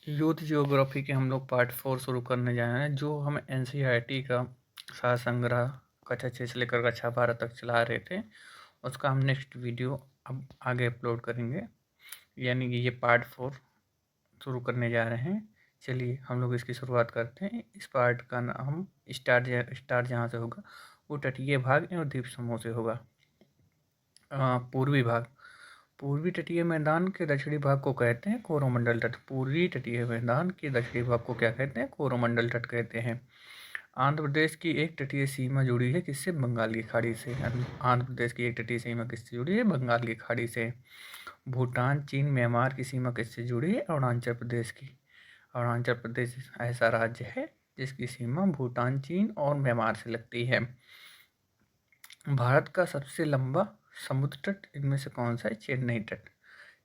Youth geography के हम लोग पार्ट 4 शुरू करने जा रहे हैं। जो हम एनसीईआरटी का सार संग्रह कक्षा 6 से लेकर कक्षा 12 तक चला रहे थे, उसका हम नेक्स्ट वीडियो अब आगे अपलोड करेंगे, यानी कि ये पार्ट 4 शुरू करने जा रहे हैं। चलिए हम लोग इसकी शुरुआत करते हैं। इस पार्ट का नाम स्टार्ट जहाँ से होगा वो तटीय भाग एवं द्वीप समूह से होगा। पूर्वी भाग, पूर्वी तटीय मैदान के दक्षिणी भाग को कहते हैं कोरोमंडल तट। पूर्वी तटीय मैदान के दक्षिणी भाग को क्या कहते हैं? कोरोमंडल तट कहते हैं। आंध्र प्रदेश की एक तटीय सीमा जुड़ी है किससे? बंगाल की खाड़ी से। आंध्र प्रदेश की एक तटीय सीमा किससे जुड़ी है? बंगाल की खाड़ी से। भूटान, चीन, म्यांमार की सीमा किससे जुड़ी है? अरुणाचल प्रदेश की। अरुणाचल प्रदेश ऐसा राज्य है जिसकी सीमा भूटान, चीन और म्यांमार से लगती है। भारत का सबसे लंबा समुद्र तट इनमें से कौन सा है? चेन्नई तट।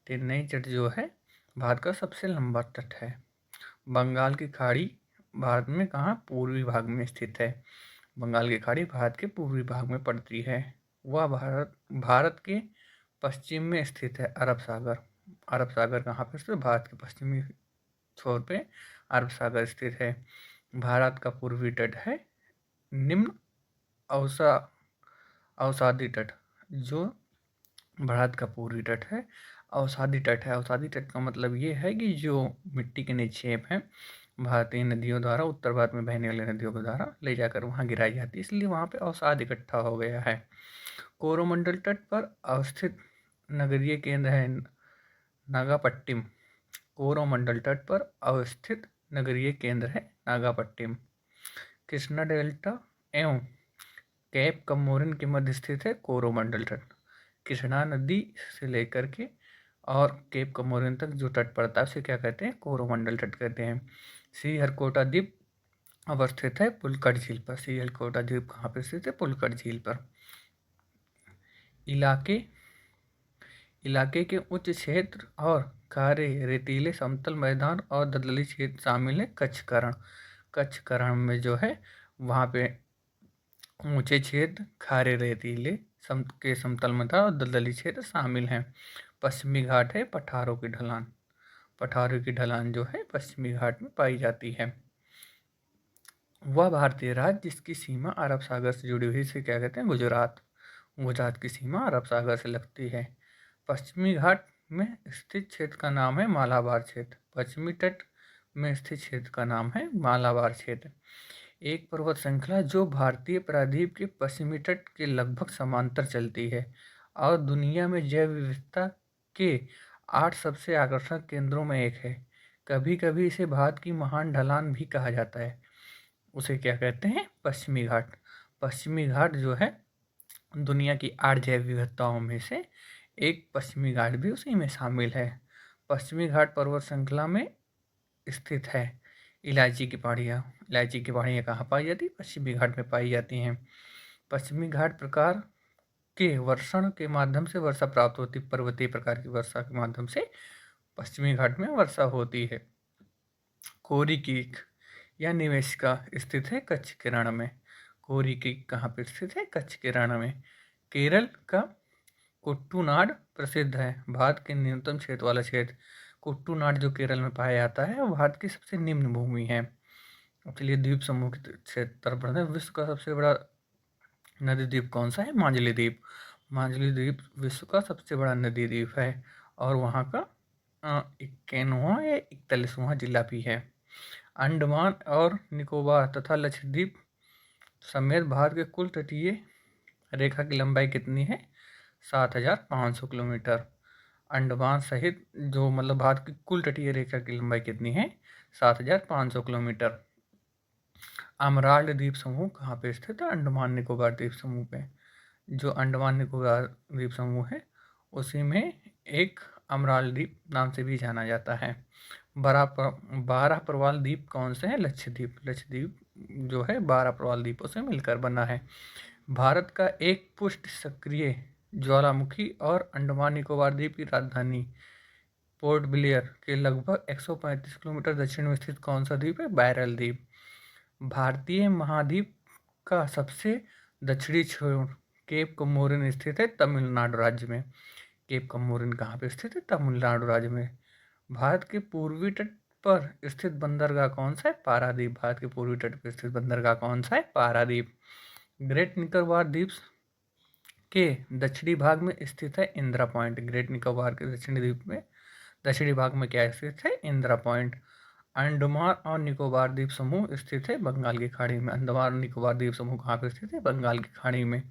चेन्नई तट जो है भारत का सबसे लंबा तट है। बंगाल की खाड़ी भारत में कहाँ? पूर्वी भाग में स्थित है। बंगाल की खाड़ी भारत के पूर्वी भाग में पड़ती है। वह भारत के पश्चिम में स्थित है। अरब सागर, अरब सागर कहाँ पर स्थित है? भारत के पश्चिमी छोर पे अरब सागर स्थित है। भारत का पूर्वी तट है निम्न अवसादी तट, जो भारत का पूर्वी तट है अवसादी तट है। अवसादी तट का मतलब ये है कि जो मिट्टी के निक्षेप हैं भारतीय नदियों द्वारा, उत्तर भारत में बहने वाली नदियों के द्वारा ले जाकर वहाँ गिराई जाती है, इसलिए वहाँ पे अवसाद इकट्ठा हो गया है। कोरोमंडल तट पर अवस्थित नगरीय केंद्र है नागापट्टिनम। कोरोमंडल तट पर अवस्थित नगरीय केंद्र है नागापट्टिनम। कृष्णा डेल्टा एवं कैप कमोरिन के मध्य स्थित है कोरोमंडल तट। कृष्णा नदी से लेकर के और केप कमोरिन तक जो तट पड़ता है उसे क्या कहते हैं? कोरोमंडल तट कहते हैं। श्रीहरिकोटा द्वीप अवस्थित है पुलकट झील पर। श्रीहरिकोटा द्वीप कहाँ पर स्थित है? पुलकट झील पर। इलाके के उच्च क्षेत्र और खारे रेतीले समतल मैदान और दलदली क्षेत्र शामिल है। कच्छकरण में जो है वहाँ पे ऊंचे क्षेत्र, खारे रेतीले के समतल मैदान और दलदली क्षेत्र शामिल हैं। पश्चिमी घाट है पठारों की ढलान। पठारों की ढलान जो है पश्चिमी घाट में पाई जाती है। वह भारतीय राज्य जिसकी सीमा अरब सागर से जुड़ी हुई से क्या कहते हैं? गुजरात। गुजरात की सीमा अरब सागर से लगती है। पश्चिमी घाट में स्थित क्षेत्र का नाम है मालाबार क्षेत्र। पश्चिमी तट में स्थित क्षेत्र का नाम है मालाबार क्षेत्र। एक पर्वत श्रृंखला जो भारतीय प्रायद्वीप के पश्चिमी तट के लगभग समांतर चलती है और दुनिया में जैव विविधता के 8 सबसे आकर्षक केंद्रों में एक है। कभी कभी इसे भारत की महान ढलान भी कहा जाता है। उसे क्या कहते हैं? पश्चिमी घाट। पश्चिमी घाट जो है दुनिया की 8 जैव विविधताओं में से एक पश्चिमी घाट भी उसी में शामिल है। पश्चिमी घाट पर्वत श्रृंखला में स्थित है। इलायची की पहाड़ियाँ, इलायची की पहाड़ियाँ कहाँ पाई जाती? पश्चिमी घाट में पाई जाती हैं। पश्चिमी घाट प्रकार के वर्षण के माध्यम से वर्षा प्राप्त होती। पर्वतीय प्रकार की वर्षा के माध्यम से पश्चिमी घाट में वर्षा होती है। कोरी कीक या निवेशिका स्थित है कच्छ के रण में। कोरी कीक कहाँ पर स्थित है? कच्छ के रण में। केरल का कुट्टूनाड प्रसिद्ध है। भारत के न्यूनतम क्षेत्र वाला क्षेत्र कुट्टूनाड जो केरल में पाया जाता है वो भारत की सबसे निम्न भूमि है। चलिए द्वीप समूह के क्षेत्र तरफ बढ़ते हैं। विश्व का सबसे बड़ा नदी द्वीप कौन सा है? मांझली द्वीप। मांझली द्वीप विश्व का सबसे बड़ा नदी द्वीप है और वहाँ का 51वां या 41वां जिला भी है। अंडमान और निकोबार तथा लक्षद्वीप समेत भारत के कुल तटीय रेखा की लंबाई कितनी है? 7,500 किलोमीटर। अंडमान सहित जो मतलब भारत की कुल तटीय रेखा की लंबाई कितनी है? 7,500 किलोमीटर। अमराल्ड द्वीप समूह कहाँ पे स्थित है? अंडमान निकोबार द्वीप समूह पे। जो अंडमान निकोबार द्वीप समूह है उसी में एक अमराल द्वीप नाम से भी जाना जाता है। 12 प्रवाल द्वीप कौन से हैं? लक्षद्वीप। लक्षद्वीप जो है 12 प्रवाल द्वीपों से मिलकर बना है। भारत का एक पुष्ट सक्रिय ज्वालामुखी और अंडमान निकोबार द्वीप की राजधानी पोर्ट ब्लेयर के लगभग 135 किलोमीटर दक्षिण में स्थित कौन सा द्वीप है? बैरल द्वीप। भारतीय महाद्वीप का सबसे दक्षिणी छोर केप कमोरिन स्थित है तमिलनाडु राज्य में। केप कमोरिन कहाँ पे स्थित है? तमिलनाडु राज्य में। भारत के पूर्वी तट पर स्थित बंदरगाह कौन सा है? पारादीप। भारत के पूर्वी तट पर स्थित बंदरगाह कौन सा है? पारादीप। ग्रेट निकोबार द्वीप के दक्षिणी भाग में स्थित है इंदिरा पॉइंट। ग्रेट निकोबार के दक्षिणी द्वीप में दक्षिणी भाग में क्या स्थित है? इंदिरा पॉइंट। अंडमान और निकोबार द्वीप समूह स्थित है बंगाल की खाड़ी में। अंडमान और निकोबार द्वीप समूह कहाँ पर स्थित है? बंगाल की खाड़ी में।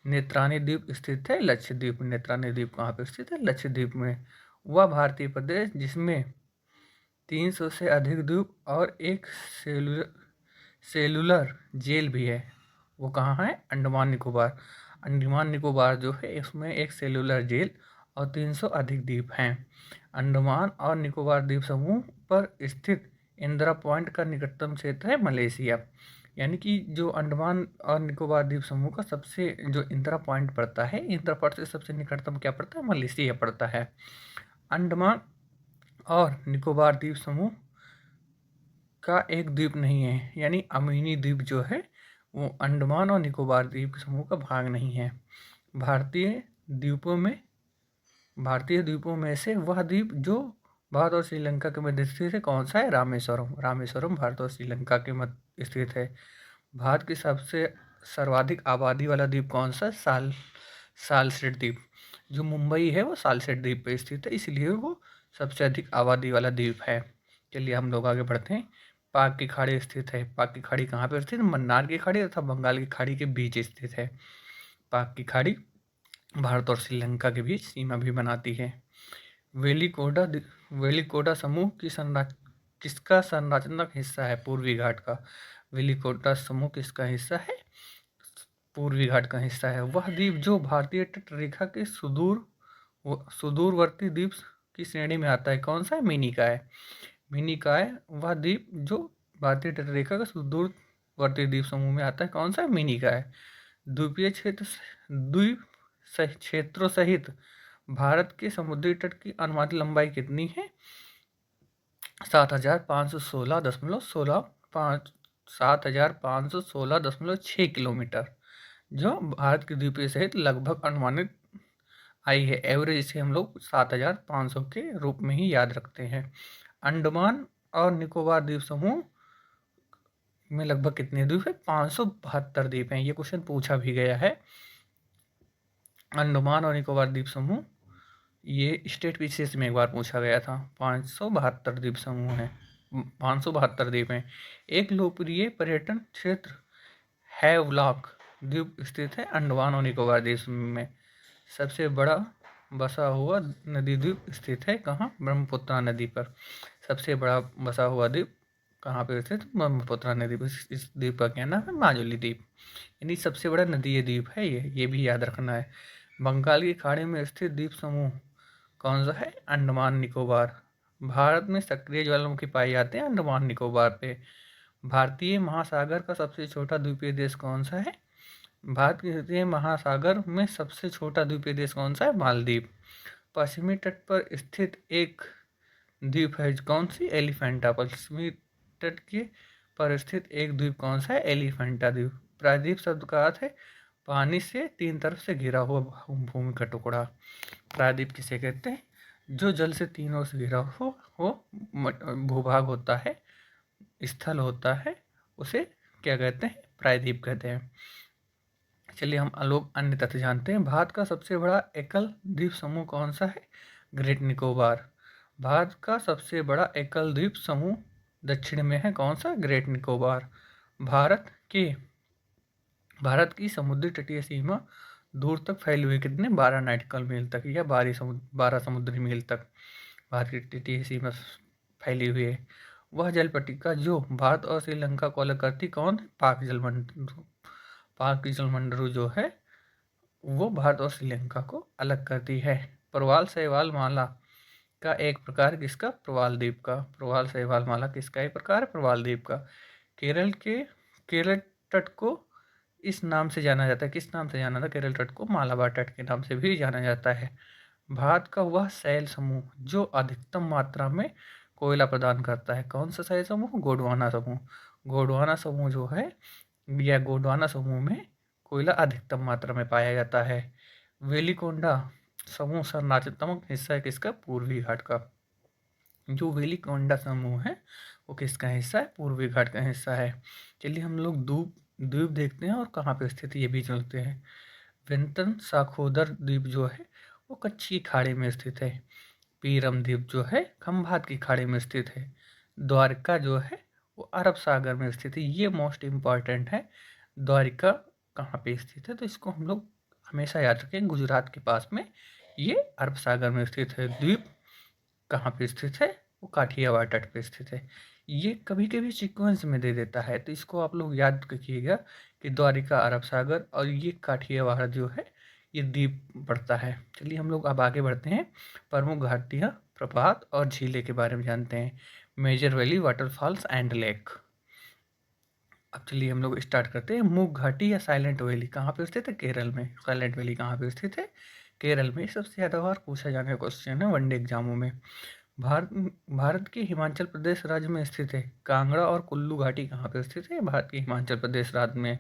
नेत्रानी द्वीप स्थित है लक्षद्वीप में। नेत्रानी द्वीप कहाँ पर स्थित है? लक्षद्वीप में। वह भारतीय प्रदेश जिसमें 300 से अधिक द्वीप और एक सेलुलर जेल भी है, वो कहाँ है? अंडमान निकोबार। अंडमान निकोबार जो है इसमें एक सेलुलर जेल और 300 अधिक द्वीप हैं। अंडमान और निकोबार द्वीप समूह पर स्थित इंदिरा पॉइंट का निकटतम क्षेत्र है मलेशिया। यानी कि जो अंडमान और निकोबार द्वीप समूह का सबसे जो इंदिरा पॉइंट पड़ता है, इंदिरा पॉइंट से सबसे निकटतम क्या पड़ता है? मलेशिया पड़ता है। अंडमान और निकोबार द्वीप समूह का एक द्वीप नहीं है, यानी अमीनी द्वीप जो है वो अंडमान और निकोबार द्वीप समूह का भाग नहीं है। भारतीय द्वीपों में से वह द्वीप जो भारत और श्रीलंका के मध्य स्थित है कौन सा है? रामेश्वरम। रामेश्वरम भारत और श्रीलंका के मध्य स्थित है। भारत की सबसे सर्वाधिक आबादी वाला द्वीप कौन सा? सालसेट द्वीप। जो मुंबई है वो सालसेट द्वीप पर स्थित है, इसलिए वो सबसे अधिक आबादी वाला द्वीप है। चलिए हम लोग आगे बढ़ते हैं। पाक की खाड़ी स्थित है। पाक की खाड़ी कहाँ पर स्थित है? मन्नार की खाड़ी तथा बंगाल की खाड़ी के बीच स्थित है। पाक की खाड़ी भारत और श्रीलंका के बीच सीमा भी बनाती है। वेलिकोटा समूह किसका संरचनात्मक हिस्सा है? पूर्वी घाट का। वेलिकोटा समूह किसका हिस्सा है? पूर्वी घाट का हिस्सा है। वह द्वीप जो भारतीय तट रेखा के सुदूरवर्ती द्वीप की श्रेणी में आता है कौन सा है? मिनिकॉय। मिनिकॉय वह द्वीप जो भारतीय तट रेखा का सुदूरवर्ती द्वीप समूह में आता है कौन सा है? मिनिकॉय। द्वीप क्षेत्रों सहित भारत के समुद्री तट की अनुमानित लंबाई कितनी है? 7,516.6 किलोमीटर, जो भारत के द्वीपीय सहित लगभग अनुमानित आई है। एवरेज इसे हम लोग 7,500 के रूप में ही याद रखते हैं। अंडमान और निकोबार द्वीप समूह में लगभग कितने द्वीप है? 572 द्वीप हैं। ये क्वेश्चन पूछा भी गया है। अंडमान और निकोबार द्वीप समूह ये स्टेट विशेष में एक बार पूछा गया था। 572 द्वीप समूह हैं, 572 द्वीप हैं। एक लोकप्रिय पर्यटन क्षेत्र हैवलॉक द्वीप स्थित है अंडमान और निकोबार द्वीप समूह में। सबसे बड़ा बसा हुआ नदी द्वीप स्थित है कहाँ? ब्रह्मपुत्रा नदी पर। सबसे बड़ा बसा हुआ द्वीप कहाँ पर स्थित? ब्रह्मपुत्रा नदी पर। इस द्वीप का क्या नाम है? माजुली द्वीप। यानी सबसे बड़ा नदीय द्वीप है ये भी याद रखना है। बंगाल की खाड़ी में स्थित द्वीप समूह कौन सा है? अंडमान निकोबार। भारत में सक्रिय ज्वालामुखी पाए जाते हैं अंडमान निकोबार पे। भारतीय महासागर का सबसे छोटा द्वीपीय देश कौन सा है? भारतीय महासागर में सबसे छोटा द्वीपीय देश कौन सा है? मालदीव। पश्चिमी तट पर स्थित एक द्वीप है कौन सी? एलिफेंटा। पश्चिमी तट के पर स्थित एक द्वीप कौन सा है? एलिफेंटा द्वीप। प्रायद्वीप शब्द का अर्थ है पानी से 3 तरफ से घिरा हुआ भूमि का टुकड़ा। प्रायद्वीप किसे कहते हैं? जो जल से 3 ओर से घिरा हो भूभाग होता है, स्थल होता है, उसे क्या कहते हैं? प्रायद्वीप कहते हैं। चलिए हम लोग अन्य तथ्य जानते हैं। भारत का सबसे बड़ा एकल द्वीप समूह कौन सा है? ग्रेट निकोबार। भारत का सबसे बड़ा एकल द्वीप समूह दक्षिण में है कौन सा? ग्रेट निकोबार। भारत की समुद्री तटीय सीमा दूर तक फैली हुई कितने? 12 नॉटिकल मील तक या 12 समुद्री मील तक भारत की तटीय सीमा फैली हुई है। वह जल पट्टिका जो भारत और श्रीलंका को अलग करती कौन? पाक जलमंडल। पाक की जलमंडल जो है वो भारत और श्रीलंका को अलग करती है। प्रवाल शैवाल माला का एक प्रकार किसका? प्रवाल द्वीप का। प्रवाल शैवाल माला किसका एक प्रकार? प्रवाल द्वीप का। केरल तट को इस नाम से जाना जाता है। किस नाम से जाना था? केरल तट को मालाबार तट के नाम से भी जाना जाता है। भारत का वह शैल समूह जो अधिकतम मात्रा में कोयला प्रदान करता है कौन सा शैल समूह? गोंडवाना समूह। गोंडवाना समूह जो है या गोंडवाना समूह में कोयला अधिकतम मात्रा में पाया जाता है। वेलिकोंडा समूह संरचनात्मक हिस्सा है किसका? पूर्वी घाट का। जो वेलिकोंडा समूह है वो किसका हिस्सा है? पूर्वी घाट का हिस्सा है। चलिए हम लोग द्वीप द्वीप देखते हैं और कहाँ पे स्थित है ये भी चलते हैं। विंतन साखोदर द्वीप जो है वो कच्छ की खाड़ी में स्थित है। पीरम द्वीप जो है खंभात की खाड़ी में स्थित है। द्वारका जो है वो अरब सागर में स्थित है। ये मोस्ट इम्पॉर्टेंट है। द्वारिका कहाँ पे स्थित है? तो इसको हम लोग हमेशा याद रखें, गुजरात के पास में ये अरब सागर में स्थित है। द्वीप कहाँ पे स्थित है? वो काठियावाड़ तट पे स्थित है। ये कभी कभी सीक्वेंस में दे देता है, तो इसको आप लोग याद रखिएगा कि द्वारिका अरब सागर और ये काठियावाड़ जो है ये द्वीप पड़ता है। चलिए हम लोग अब आगे बढ़ते हैं, प्रमुख घाटियाँ, प्रपात और झीलें के बारे में जानते हैं। Major valley, waterfalls and lake. अब चलिए हम लोग स्टार्ट करते हैं। मूक घाटी या साइलेंट वैली कहाँ पे स्थित है? केरल में। साइलेंट वैली कहाँ पे स्थित है? केरल में। सबसे ज़्यादा बार पूछा जाने का क्वेश्चन है वनडे एग्जामों में। भारत भारत के हिमाचल प्रदेश राज्य में स्थित है। कांगड़ा और कुल्लू घाटी कहाँ पे स्थित है? भारत के हिमाचल प्रदेश राज्य में।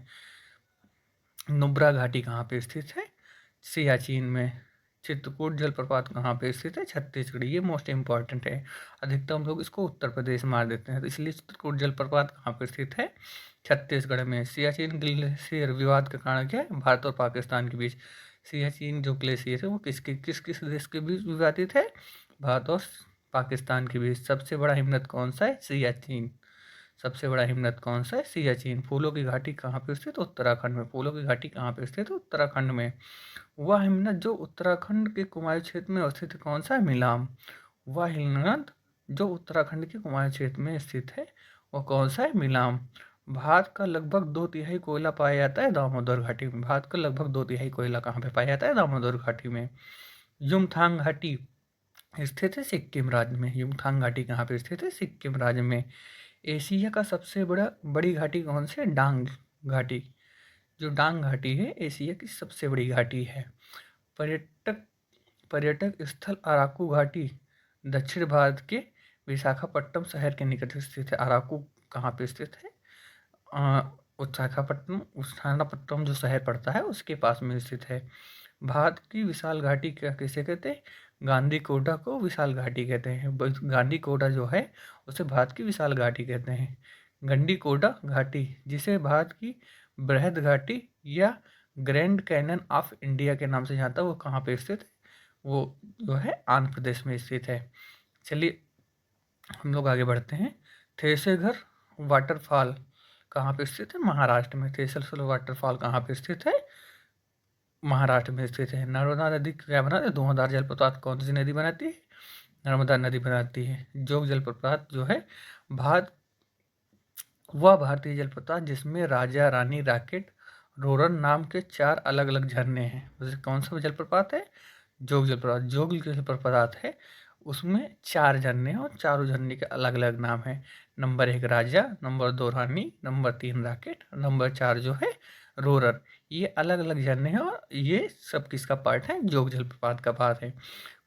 नुब्रा घाटी कहाँ पे स्थित है? सियाचिन में। चित्रकूट जलप्रपात कहाँ पे स्थित है? छत्तीसगढ़। ये मोस्ट इंपॉर्टेंट है, अधिकतम लोग इसको उत्तर प्रदेश मार देते हैं, तो इसलिए चित्रकूट जलप्रपात कहाँ पे स्थित है? छत्तीसगढ़ में। सियाचिन ग्लेशियर विवाद का कारण क्या है? भारत और पाकिस्तान के बीच। सियाचिन जो ग्लेशियर है वो किस किस देश के बीच विवादित है? भारत और पाकिस्तान के बीच। सबसे बड़ा हिमनद कौन सा है? सियाचिन। सबसे बड़ा हिमनद कौन सा है? सियाचिन। फूलों की घाटी कहाँ पे स्थित? उत्तराखंड में। फूलों की घाटी कहाँ पे स्थित? उत्तराखंड में। वह हिमनद जो उत्तराखंड के कुमायूं क्षेत्र में स्थित है कौन सा है? मिलाम। वह हिमनद जो उत्तराखंड के कुमायूं क्षेत्र में स्थित है वह कौन सा है? मिलाम। भारत का लगभग 2/3 कोयला पाया जाता है दामोदर घाटी में। भारत का लगभग 2/3 कोयला कहाँ पे पाया जाता है? दामोदर घाटी में। युमथांग घाटी स्थित है सिक्किम राज्य में। युमथांग घाटी कहाँ पे स्थित है? सिक्किम राज्य में। एशिया का सबसे बड़ी घाटी कौन सी है? डांग घाटी। जो डांग घाटी है एशिया की सबसे बड़ी घाटी है। पर्यटक पर्यटक स्थल अराकू घाटी दक्षिण भारत के विशाखापट्टनम शहर के निकट स्थित है। अराकू कहाँ पे स्थित है? विशाखापट्टनम जो शहर पड़ता है उसके पास में स्थित है। भारत की विशाल घाटी क्या किसे कहते हैं? गांधी कोटा को विशाल घाटी कहते हैं। गांधी कोटा जो है उसे भारत की विशाल घाटी कहते हैं। गंडी कोटा घाटी जिसे भारत की बृहद घाटी या ग्रैंड कैनन ऑफ इंडिया के नाम से जानता है, वो कहाँ पे स्थित है? वो जो है आंध्र प्रदेश में स्थित है। चलिए हम लोग आगे बढ़ते हैं। थेसेगर वाटरफॉल कहाँ पे स्थित है? महाराष्ट्र में। थेसल वाटरफॉल कहाँ पे स्थित है? महाराष्ट्र में स्थित है। नर्मदा नदी क्या बनाती है? धुआंधार जलप्रपात कौन सी नदी बनाती है? नर्मदा नदी बनाती है। जोग जलप्रपात जो है भारत वह भारतीय जलप्रपात जिसमें राजा रानी राकेट रोरन नाम के 4 अलग अलग झरने हैं। जैसे कौन सा जलप्रपात है? जोग जलप्रपात। जोग जलप्रपात है उसमें 4 झरने हैं और चारों झरने के अलग अलग नाम हैं। नंबर 1 राजा, नंबर 2 रानी, नंबर 3 राकेट, नंबर 4 जो है रोरर। ये अलग अलग झरने हैं और ये सब किसका पार्ट है? जोग जलप्रपात का पार्ट है।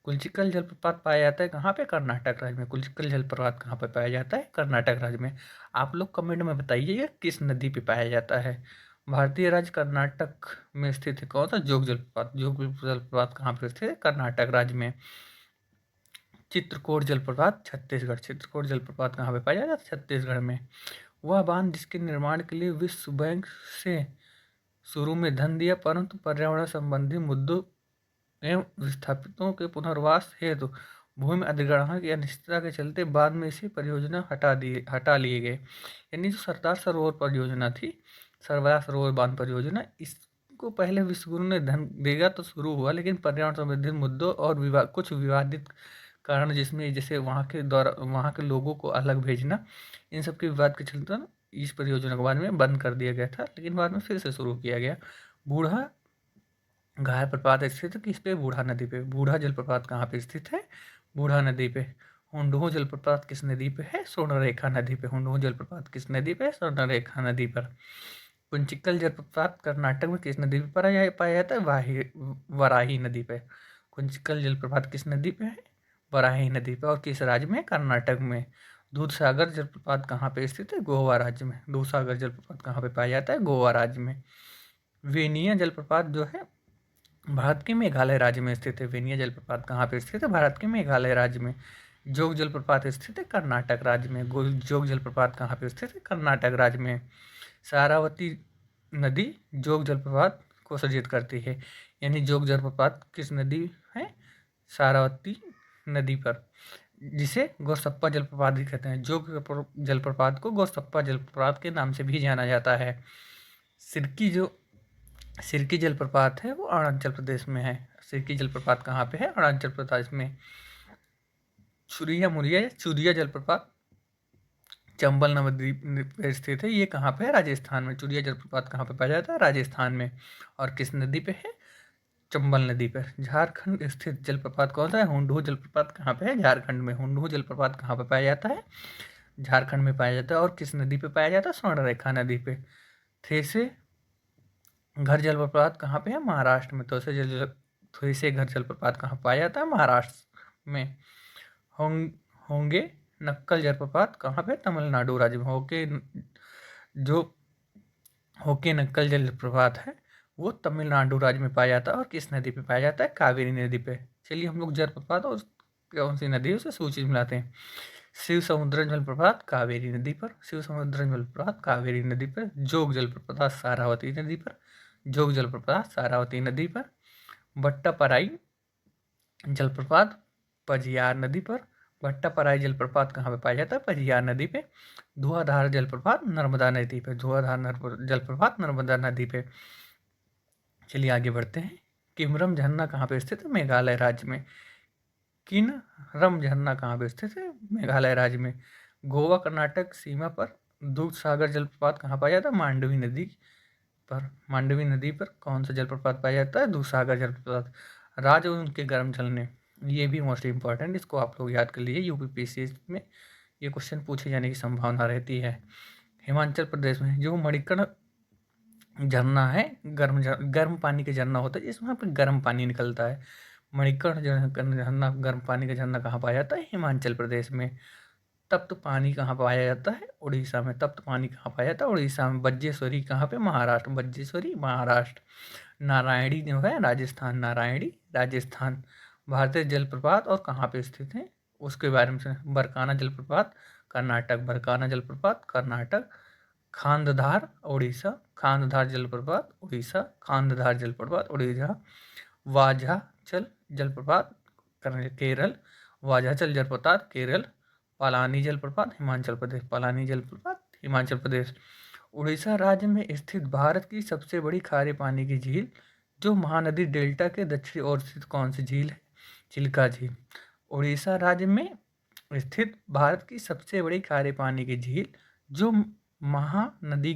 कुल्चिकल जलप्रपात पाया जाता है कहाँ पे? कर्नाटक राज्य में। कुल्चिकल जलप्रपात कहाँ पे पाया जाता है? कर्नाटक राज्य में। आप लोग कमेंट में बताइए किस नदी पे पाया जाता है। भारतीय राज्य कर्नाटक में स्थित है कौन सा? जोग जलप्रपात। जोग जलप्रपात कहाँ पे स्थित है? कर्नाटक राज्य में। चित्रकोट जलप्रपात छत्तीसगढ़। चित्रकोट जलप्रपात कहाँ पे पाया जाता है? छत्तीसगढ़ में। वह बांध जिसके निर्माण के लिए विश्व बैंक से शुरू में धन दिया परंतु पर्यावरण संबंधी मुद्दों एवं विस्थापितों के पुनर्वास हेतु भूमि अधिग्रहण की अनिश्चितता के चलते बाद में इसी परियोजना हटा लिए गए। यानी जो सरदार सरोवर परियोजना थी, सरदार सरोवर बांध परियोजना, इसको पहले विश्वगुरु ने धन देगा तो शुरू हुआ, लेकिन पर्यावरण संबंधी मुद्दों और कुछ विवादित कारण जिसमें जैसे वहाँ के लोगों को अलग भेजना, इन सब के विवाद के चलते इस परियोजना को बाद में बंद कर दिया गया था, लेकिन बाद में फिर से शुरू किया गया। बूढ़ा घायल प्रपात स्थित है किस पे? बूढ़ा नदी पे। बूढ़ा जलप्रपात कहाँ पे स्थित है? बूढ़ा नदी पे। हुंडुहु जलप्रपात किस नदी पे है? स्वर्णरेखा नदी पे। हुंडुहु जलप्रपात किस नदी पे? स्वर्णरेखा नदी पर। कुंचिकल जलप्रपात कर्नाटक में किस नदी पे पाया जाता है? वराही नदी पे। कुंचिकल जलप्रपात किस नदी पे है? वराही नदी पे। और किस राज्य में? कर्नाटक में। दूधसागर जलप्रपात कहाँ पे स्थित है? गोवा राज्य में। दूधसागर जलप्रपात कहाँ पे पाया जाता है? गोवा राज्य में। वेनिया जलप्रपात जो है भारत के मेघालय राज्य में स्थित है। वेनिया जलप्रपात कहाँ पे स्थित है? भारत के मेघालय राज्य में। जोग जलप्रपात स्थित है कर्नाटक राज्य में। जोग जलप्रपात कहाँ पे स्थित है? कर्नाटक राज्य में। सारावती नदी जोग जलप्रपात को सृजित करती है, यानी जोग जलप्रपात किस नदी है? सारावती नदी पर, जिसे गोसप्पा जलप्रपात भी कहते हैं। जोग जलप्रपात को गोसप्पा जलप्रपात के नाम से भी जाना जाता है। सिरकी जलप्रपात है वो अरुणाचल प्रदेश में है। सिरकी जलप्रपात कहाँ पे है? अरुणाचल प्रदेश में। चुरिया जलप्रपात चंबल नवद्वीप पे स्थित है। ये कहाँ पे है? राजस्थान में। चुरिया जलप्रपात कहाँ पे पाया जाता है? राजस्थान में। और किस नदी पे है? चंबल नदी पर। झारखंड स्थित जलप्रपात कौन सा है? हुंडू जलप्रपात कहाँ पे है? झारखंड में। हुंडू जलप्रपात कहाँ पे पाया जाता है? झारखंड में पाया जाता है। और किस नदी पे पाया जाता है? स्वर्णरेखा नदी पे। थेसे घर जलप्रपात कहाँ पे है? महाराष्ट्र में। थेसे घर जलप्रपात कहाँ पाया जाता है? महाराष्ट्र में। होंगे नक्कल जलप्रपात कहाँ पे? तमिलनाडु राज्य में। होके नक्कल जलप्रपात है वो तमिलनाडु राज्य में पाया जाता है। और किस नदी पे पाया जाता है? कावेरी नदी पे। चलिए हम लोग जलप्रपात और कौन सी नदी है उसे सूची मिलाते हैं। शिव समुद्र जलप्रपात कावेरी नदी पर। शिव समुद्र जलप्रपात कावेरी नदी पर। जोग जलप्रपात सारावती नदी पर। जोग जलप्रपात सारावती नदी पर। बट्टापराई जलप्रपात पजियार नदी पर। बट्टापराई जलप्रपात कहाँ पे पाया जाता है? पजियार नदी पे। धुआंधार जलप्रपात नर्मदा नदी पे। धुआंधार जलप्रपात नर्मदा नदी पे। चलिए आगे बढ़ते हैं। किमरम झरना कहाँ पे स्थित है? मेघालय राज्य में। किनरम झरना कहाँ पे स्थित है? मेघालय राज्य में। गोवा कर्नाटक सीमा पर दूध सागर जलप्रपात कहाँ पाया जाता है? मांडवी नदी पर। मांडवी नदी पर कौन सा जलप्रपात पाया जाता है? दूध सागर जलप्रपात। राज्य और उनके गर्म जलने, ये भी मोस्ट इंपॉर्टेंट, इसको आप लोग याद कर लीजिए। यूपीपीएससी में ये क्वेश्चन पूछे जाने की संभावना रहती है। हिमाचल प्रदेश में जो मणिकर्ण झरना है, गर्म पानी का झरना होता है, जिसमें यहाँ पे गर्म पानी निकलता है। मणिकर्ण झरना गर्म पानी का झरना कहाँ पाया जाता है? हिमाचल प्रदेश में। तप्त पानी कहाँ पाया जाता है? उड़ीसा में। तप्त पानी कहाँ पाया जाता है? उड़ीसा में। बज्जेश्वरी कहाँ पे? महाराष्ट्र। बज्जेश्वरी महाराष्ट्र। नारायणी जो है राजस्थान। नारायणी राजस्थान। भारतीय जलप्रपात और कहाँ पे स्थित है उसके बारे में से। बरकाना जलप्रपात कर्नाटक। बरकाना जलप्रपात कर्नाटक। खांदधार उड़ीसा। खांदधार जलप्रपात उड़ीसा। खांदधार जलप्रपात उड़ीसा। वाझाचल जलप्रपात केरल। वाझाचल जलप्रपात केरल। पलानी जलप्रपात हिमाचल प्रदेश। पलानी जलप्रपात हिमाचल प्रदेश। उड़ीसा राज्य में स्थित भारत की सबसे बड़ी खारे पानी की झील जो महानदी डेल्टा के दक्षिणी ओर स्थित कौन सी झील है? चिल्का झील। उड़ीसा राज्य में स्थित भारत की सबसे बड़ी खारे पानी की झील जो महानदी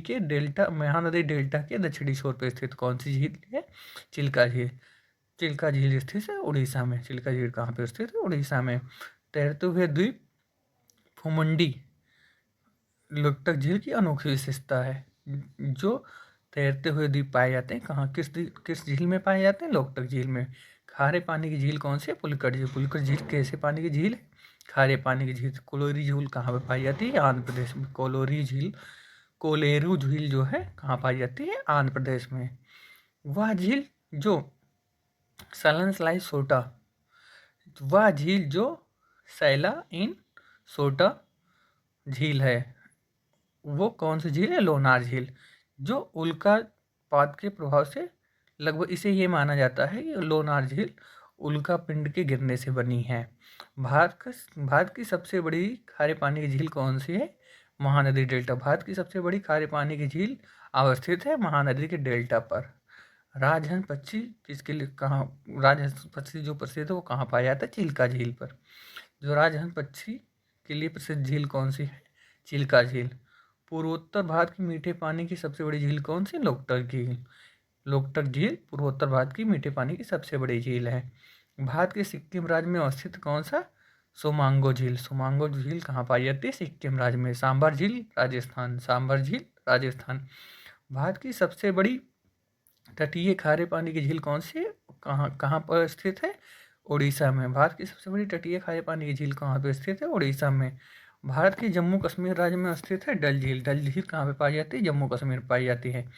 डेल्टा के दक्षिणी छोर पर स्थित कौन सी झील है? चिल्का झील। चिल्का झील स्थित है उड़ीसा में। चिल्का झील कहाँ पे स्थित है? उड़ीसा में। तैरते हुए द्वीप फुमुंडी लोकटक झील की अनोखी विशेषता है। जो तैरते हुए द्वीप पाए जाते हैं कहाँ, किस झील में पाए जाते हैं? लोकटक झील में। खारे पानी की झील कौन सी है? पुलिकट झील। पुलिकट झील कैसे पानी की झील है? खारे पानी की झील। कोलोरी झील कहाँ पे पाई जाती है? आंध्र प्रदेश में। कोलेरू झील जो है कहाँ पाई जाती है? आंध्र प्रदेश में। वह झील जो सैला इन सोटा झील है वो कौन सी झील है? लोनार झील। जो उल्कापात के प्रभाव से लगभग इसे ये माना जाता है कि लोनार झील उल्का पिंड के गिरने से बनी है। भारत की सबसे बड़ी खारे पानी की झील कौन सी है? महानदी डेल्टा। भारत की सबसे बड़ी खारे पानी की झील अवस्थित है महानदी के डेल्टा पर। राजहंस पक्षी किसके लिए राजहंस पक्षी जो प्रसिद्ध है वो कहाँ पाया जाता है? चिल्का झील पर। जो राजहंस पक्षी के लिए प्रसिद्ध झील कौन सी है? चिल्का झील। पूर्वोत्तर भारत की मीठे पानी की सबसे बड़ी झील कौन सी? लोकटक झील। लोकटक झील पूर्वोत्तर भारत की मीठे पानी की सबसे बड़ी झील है। भारत के सिक्किम राज्य में अवस्थित कौन सा? सोमांगो झील। सोमांगो झील कहाँ पाई जाती है? सिक्किम राज्य में। सांभर झील राजस्थान। सांभर झील राजस्थान। भारत की सबसे बड़ी तटीय खारे पानी की झील कौन सी है? कहाँ पर स्थित है? उड़ीसा में। भारत की सबसे बड़ी तटीय खारे पानी की झील कहाँ पर स्थित है? उड़ीसा में। भारत के जम्मू कश्मीर राज्य में स्थित है डल झील। डल झील कहाँ पे पाई जाती है? जम्मू कश्मीर पाई जाती है।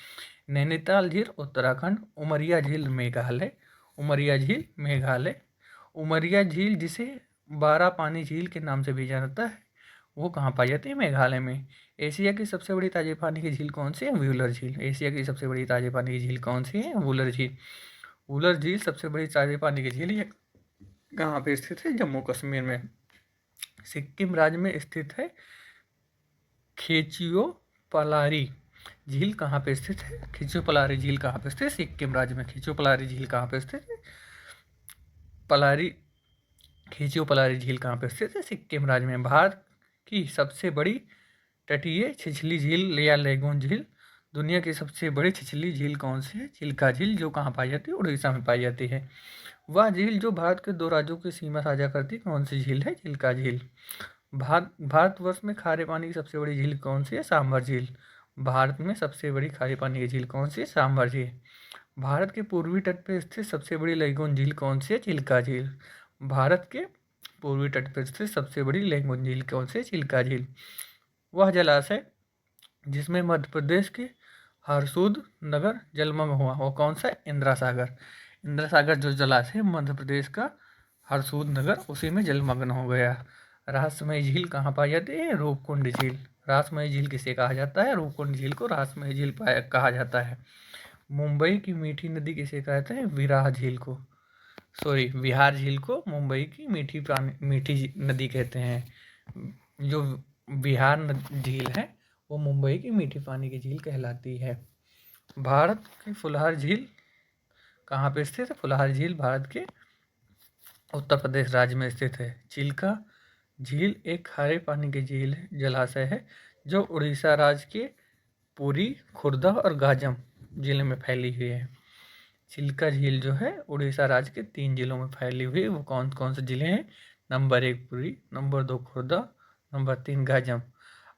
नैनीताल झील उत्तराखंड। उमरिया झील मेघालय। उमरिया झील मेघालय। उमरिया झील जिसे बारापानी झील के नाम से भी जाता है, वो कहाँ पाई जाती है? मेघालय में। एशिया की सबसे बड़ी ताजे पानी की झील कौन सी है? व्यूलर झील। एशिया की सबसे बड़ी ताजे पानी की झील कौन सी है? वूलर झील। वूलर झील सबसे बड़ी ताजे पानी की झील, ये कहाँ पे स्थित है? जम्मू कश्मीर में। सिक्किम राज्य में स्थित है खेचियो पलारी झील कहाँ पे स्थित है? खिचो पलारी झील कहाँ पे स्थित है? सिक्किम राज्य में। खिचो पलारी झील कहाँ पे स्थित है? पलारी खिचो पलारी झील कहाँ पे स्थित है? सिक्किम राज्य में। भारत की सबसे बड़ी तटीय छिछली झील या लेगून झील। दुनिया की सबसे बड़ी छिछली झील कौन सी है? चिल्का झील, जो कहाँ पाई जाती है? उड़ीसा में पाई जाती है। वह झील जो भारत के 2 राज्यों की सीमा साझा करती कौन सी झील है? चिल्का झील। भारतवर्ष में खारे पानी की सबसे बड़ी झील कौन सी है? सांभर झील। भारत में सबसे बड़ी खारे पानी की झील कौन सी है? सांभर झील। भारत के पूर्वी तट पर स्थित सबसे बड़ी लेगून झील कौन सी है? चिल्का झील। भारत के पूर्वी तट पर स्थित सबसे बड़ी लेगून झील कौन सी है? चिल्का झील। वह जलाशय जिसमें मध्य प्रदेश के हरसूद नगर जलमग्न हुआ, वो कौन सा है? इंदिरा सागर। इंदिरा सागर जो जलाशय मध्य प्रदेश का हरसूद नगर, उसी में जलमग्न हो गया। रहस्यमय झील कहाँ पाई जाती है? रूपकुंड झील। रहस्यमय झील किसे कहा जाता है? रूपकुंड झील को रहस्यमय झील कहा जाता है। मुंबई की मीठी नदी किसे कहते हैं? विराह झील को, सॉरी विहार झील को मुंबई की मीठी नदी कहते हैं। जो विहार झील है वो मुंबई की मीठी पानी की झील कहलाती है। भारत की फुलहार झील कहाँ पे स्थित है? फुलहार झील भारत के उत्तर प्रदेश राज्य में स्थित है। चिल्का झील एक खारे पानी की झील है, जलाशय है, जो उड़ीसा राज्य के पुरी, खुर्दा और गाजम जिले में फैली हुई है। चिल्का झील जो है उड़ीसा राज्य के 3 जिलों में फैली हुई है। वो कौन कौन से जिले हैं? Number 1 Puri, number 2 Khurda, number 3 Ganjam.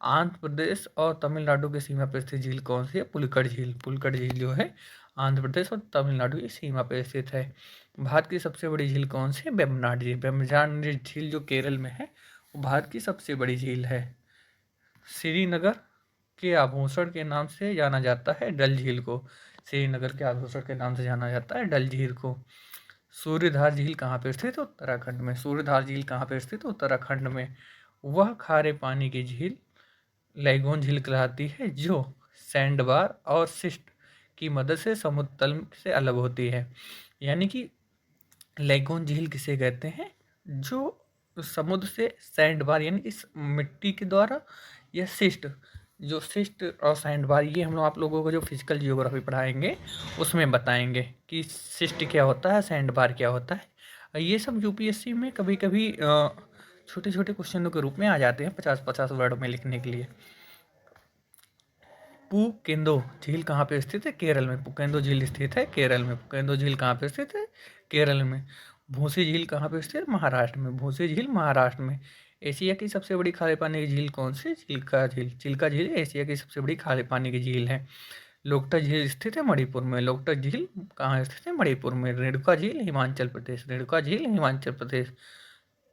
Andhra Pradesh और तमिलनाडु की सीमा पर स्थित झील कौन सी है? पुलिकट झील। पुलिकट झील जो है आंध्र प्रदेश और तमिलनाडु की सीमा पर स्थित है। भारत की सबसे बड़ी झील कौन सी है? वेम्बनाड झील। वेम्बनाड झील जो केरल में है, वो भारत की सबसे बड़ी झील है। श्रीनगर के आभूषण के नाम से जाना जाता है डल झील को। श्रीनगर के आभूषण के नाम से जाना जाता है डल झील को। सूर्यधार झील कहाँ पर स्थित है? उत्तराखंड में। सूर्यधार झील कहाँ पर स्थित है? उत्तराखंड में। वह खारे पानी की झील लेगून झील कहलाती है, जो सैंडबार और सिस्ट की मदद से समुद्र तल से अलग होती है। यानी कि लेगून झील किसे कहते हैं? जो समुद्र से सैंडबार यानी कि मिट्टी के द्वारा, या सिस्ट, जो सिस्ट और सैंडबार, ये हम लोग आप लोगों को जो फिजिकल जियोग्राफी पढ़ाएंगे उसमें बताएंगे कि सिस्ट क्या होता है, सैंडबार क्या होता है। ये सब यूपीएससी में कभी कभी छोटे छोटे क्वेश्चनों के रूप में आ जाते हैं 50-50 वर्ड में लिखने के लिए। पुकेंदो झील कहाँ पे स्थित है? केरल में। पुकेंदो झील स्थित है केरल में। पुकेंदो झील कहाँ पे स्थित है? केरल में। भूसी झील कहाँ पे स्थित है? महाराष्ट्र में। भूसी झील महाराष्ट्र में। एशिया की सबसे बड़ी खारे पानी की झील कौन सी? चिल्का झील। चिल्का झील एशिया की सबसे बड़ी खारे पानी की झील है। लोकटक झील स्थित है मणिपुर में। लोकटक झील कहाँ स्थित है? मणिपुर में। रेणुका झील हिमाचल प्रदेश। रेणुका झील हिमाचल प्रदेश।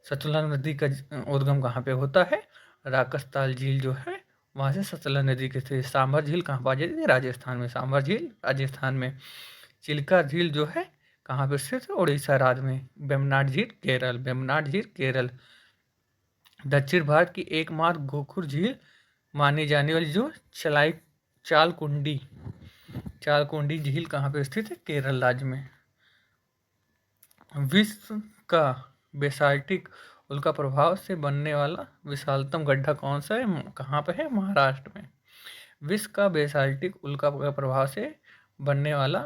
सतलज नदी का उद्गम कहाँ पे होता है? राकसताल झील जो है वहाँ से सतलज नदी के स्थित। सांभर झील कहाँ पाई जाती है? राजस्थान में। सांभर झील राजस्थान में। चिल्का झील जो है कहाँ पे स्थित है? उड़ीसा राज्य में। वेम्बनाड झील केरल। वेम्बनाड झील केरल। दक्षिण भारत की एकमात्र गोखुर झील मानी जाने वाली जो चालकुंडी चालकुंडी झील कहाँ पे स्थित है? केरल राज्य में। विश्व का बेसाल्टिक उल्का प्रभाव से बनने वाला विशालतम गड्ढा कौन सा है? कहाँ पे है? महाराष्ट्र में। विश्व का बेसाल्टिक उल्का का प्रभाव से बनने वाला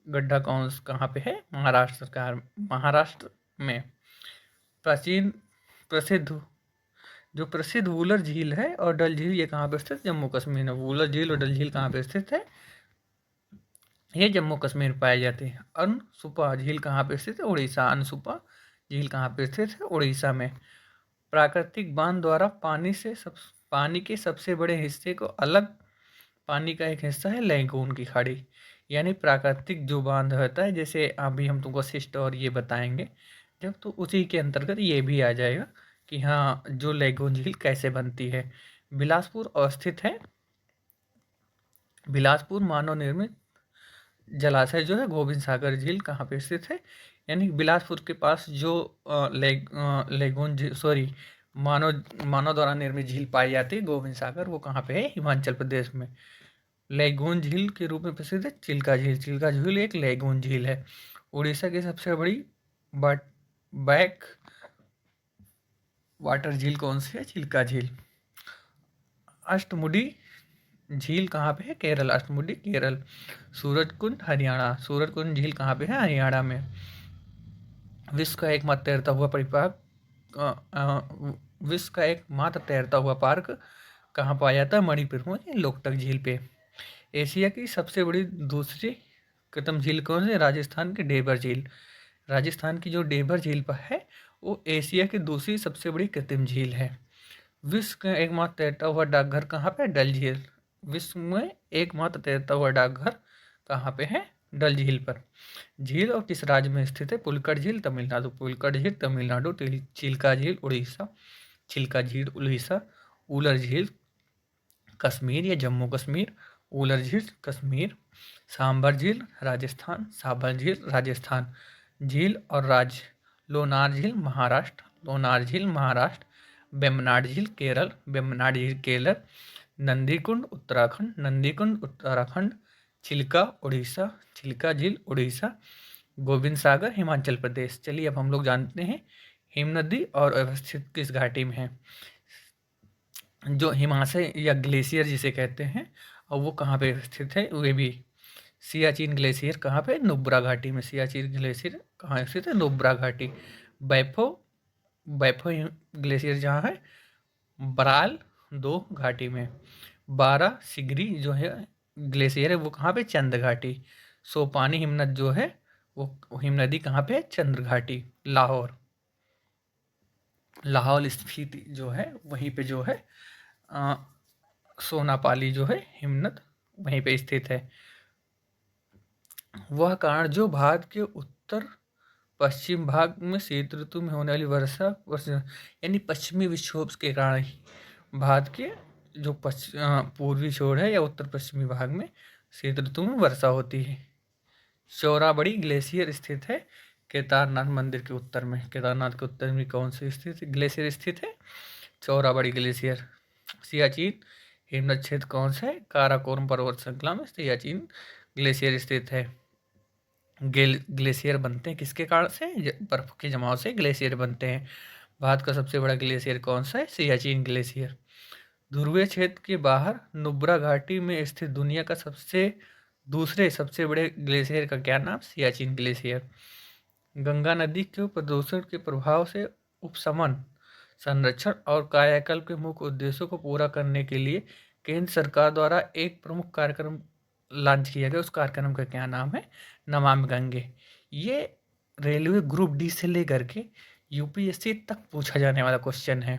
गड्ढा कहाँ पे है? महाराष्ट्र में। प्राचीन प्रसिद्ध जो प्रसिद्ध वूलर झील है और डल झील, ये कहाँ पे स्थित? जम्मू कश्मीर में। वूलर झील और डल झील कहाँ पे स्थित है? ये जम्मू कश्मीर में पाए जाते हैं। अनसुपा झील कहाँ पे स्थित है? उड़ीसा। अनसुपा झील कहाँ पे स्थित है? उड़ीसा में। प्राकृतिक बांध द्वारा पानी के सबसे बड़े हिस्से को अलग पानी का एक हिस्सा है लैगून की खाड़ी। यानी प्राकृतिक जो बांध होता है, जैसे अभी हम तुमको सिस्ट और ये बताएंगे जब, तो उसी के अंतर्गत ये भी आ जाएगा कि हाँ जो लैगून झील कैसे बनती है। बिलासपुर अवस्थित है। बिलासपुर मानव निर्मित जलाशय जो है गोविंद सागर झील कहाँ पे स्थित है, यानी बिलासपुर के पास जो लेगून सॉरी मानव द्वारा निर्मित झील पाई जाती है गोविंद सागर, वो कहाँ पे है, हिमाचल प्रदेश में। लेगून झील के रूप में प्रसिद्ध है चिल्का झील। चिल्का झील एक लेगून झील है। उड़ीसा की सबसे बड़ी बैक वाटर झील कौन सी है, चिल्का झील। अष्टमुडी झील कहाँ पे है, केरल। अष्टमुडी केरल। सूरजकुंड हरियाणा। सूरजकुंड झील कहाँ पे है, हरियाणा में। विश्व का एकमात्र तैरता हुआ विश्व का एकमात्र तैरता हुआ पार्क कहाँ पाया जाता है, मणिपुर में लोकटक झील पे। एशिया की सबसे बड़ी दूसरी कृत्रिम झील कौन सी, राजस्थान की डेबर झील। राजस्थान की जो डेबर झील पर है वो एशिया की दूसरी सबसे बड़ी कृत्रिम झील है। विश्व का एकमात्र तैरता हुआ डाकघर कहाँ पे, डल झील। विश्व में एकमात्र तैरता हुआ डाकघर कहाँ पे है, डल झील पर। झील और किस राज्य में स्थित है, पुलकड़ झील तमिलनाडु। पुलकड़ झील तमिलनाडु। चिल्का झील उड़ीसा। चिल्का झील उड़ीसा। ऊलर झील कश्मीर या जम्मू कश्मीर। ऊलर झील कश्मीर। सांभर झील राजस्थान। सांभर झील राजस्थान। झील और राज्य, लोनार झील महाराष्ट्र। लोनार झील महाराष्ट्र। वेम्बनाड झील केरल। वेम्बनाड झील केरल। नंदीकुंड उत्तराखंड। नंदीकुंड उत्तराखंड। चिल्का उड़ीसा। चिल्का झील उड़ीसा। गोविंद सागर हिमाचल प्रदेश। चलिए अब हम लोग जानते हैं हिमनदी और अवस्थित किस घाटी में है। जो हिमालय या ग्लेशियर जिसे कहते हैं, और वो कहाँ पे स्थित है, वे भी सियाचिन ग्लेशियर कहाँ पे, नुब्रा घाटी में। सियाचिन ग्लेशियर कहाँ स्थित है, नुब्रा घाटी। बैफो बैफो ग्लेशियर जहाँ है बराल दो घाटी में। 12 सिगरी जो है ग्लेशियर है वो कहाँ पे, चंद्र घाटी। सोपानी हिमनद जो है वो हिमनदी कहाँ पे है, चंद्र घाटी। लाहौर। लाहौल स्फीति जो है वहीं पे जो है सोनापाली जो है हिमनद वहीं पे स्थित है। वह कारण जो भारत के उत्तर पश्चिम भाग में शीत ऋतु में होने वाली वर्षा यानी पश्चिमी विक्षोभ के कारण ही भारत के जो पूर्वी छोर है या उत्तर पश्चिमी भाग में शीत ऋतु में वर्षा होती है। चौराबड़ी ग्लेशियर स्थित है केदारनाथ मंदिर के उत्तर में। केदारनाथ के उत्तर में कौन सी स्थित ग्लेशियर स्थित है, चौराबड़ी ग्लेशियर। सियाचिन हिमनद क्षेत्र कौन सा है, काराकोरम पर्वत श्रृंखला में सियाचिन ग्लेशियर स्थित है। ग्लेशियर बनते हैं किसके कारण से, बर्फ के जमाव से ग्लेशियर बनते हैं। भारत का सबसे बड़ा ग्लेशियर कौन सा है, सियाचिन ग्लेशियर। ध्रुवीय क्षेत्र के बाहर नुब्रा घाटी में स्थित दुनिया का दूसरे सबसे बड़े ग्लेशियर का क्या नाम, सियाचिन ग्लेशियर। गंगा नदी के प्रदूषण के प्रभाव से उपशमन, संरक्षण और कायाकल्प के मुख्य उद्देश्यों को पूरा करने के लिए केंद्र सरकार द्वारा एक प्रमुख कार्यक्रम लॉन्च किया गया। उस कार्यक्रम का क्या नाम है, नमामि गंगे। ये रेलवे ग्रुप डी से लेकर के यूपीएससी तक पूछा जाने वाला क्वेश्चन है।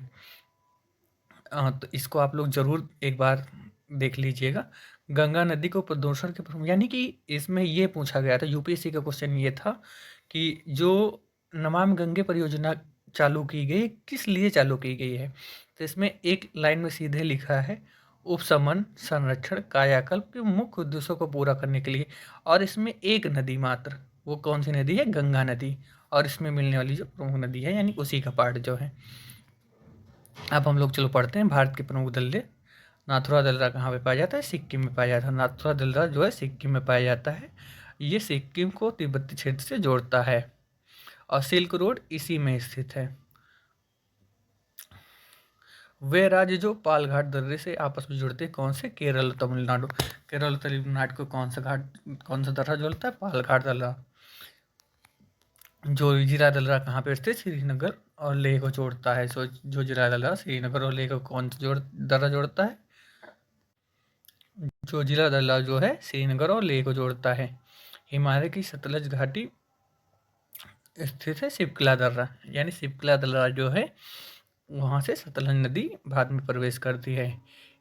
तो इसको आप लोग जरूर एक बार देख लीजिएगा। गंगा नदी को प्रदूषण के यानी कि इसमें ये पूछा गया था, यूपीएससी का क्वेश्चन ये था कि जो नमामि गंगे परियोजना चालू की गई किस लिए चालू की गई है। तो इसमें एक लाइन में सीधे लिखा है उपशमन, संरक्षण, कायाकल्प के मुख्य उद्देश्यों को पूरा करने के लिए। और इसमें एक नदी मात्र, वो कौन सी नदी है, गंगा नदी। और इसमें मिलने वाली जो प्रमुख नदी है यानी उसी का पार्ट जो है। अब हम लोग चलो पढ़ते हैं भारत के प्रमुख दल्ले। नाथुरा दल्ला कहाँ पे पाया जाता है, सिक्किम में पाया जाता है। नाथुरा दल्ला जो है सिक्किम में पाया जाता है। ये सिक्किम को तिब्बती क्षेत्र से जोड़ता है और सिल्क रोड इसी में स्थित है। वे राज्य जो पालघाट दर्रे से आपस में जुड़ते हैं कौन से, केरल और तमिलनाडु। केरल और तमिलनाडु को कौन सा दर्रा जोड़ता है, पालघाट दर्रा। जोजिला दर्रा कहाँ पे स्थित, श्रीनगर और लेह को जोड़ता है। जोजिला दर्रा श्रीनगर और लेह को कौन सा दर्रा जोड़ता है, जोजिला दर्रा जो है श्रीनगर और लेह को जोड़ता है। हिमालय की सतलज घाटी स्थित है सिपकला दर्रा, यानी सिपकला दर्रा जो है वहाँ से सतलज नदी भारत में प्रवेश करती है।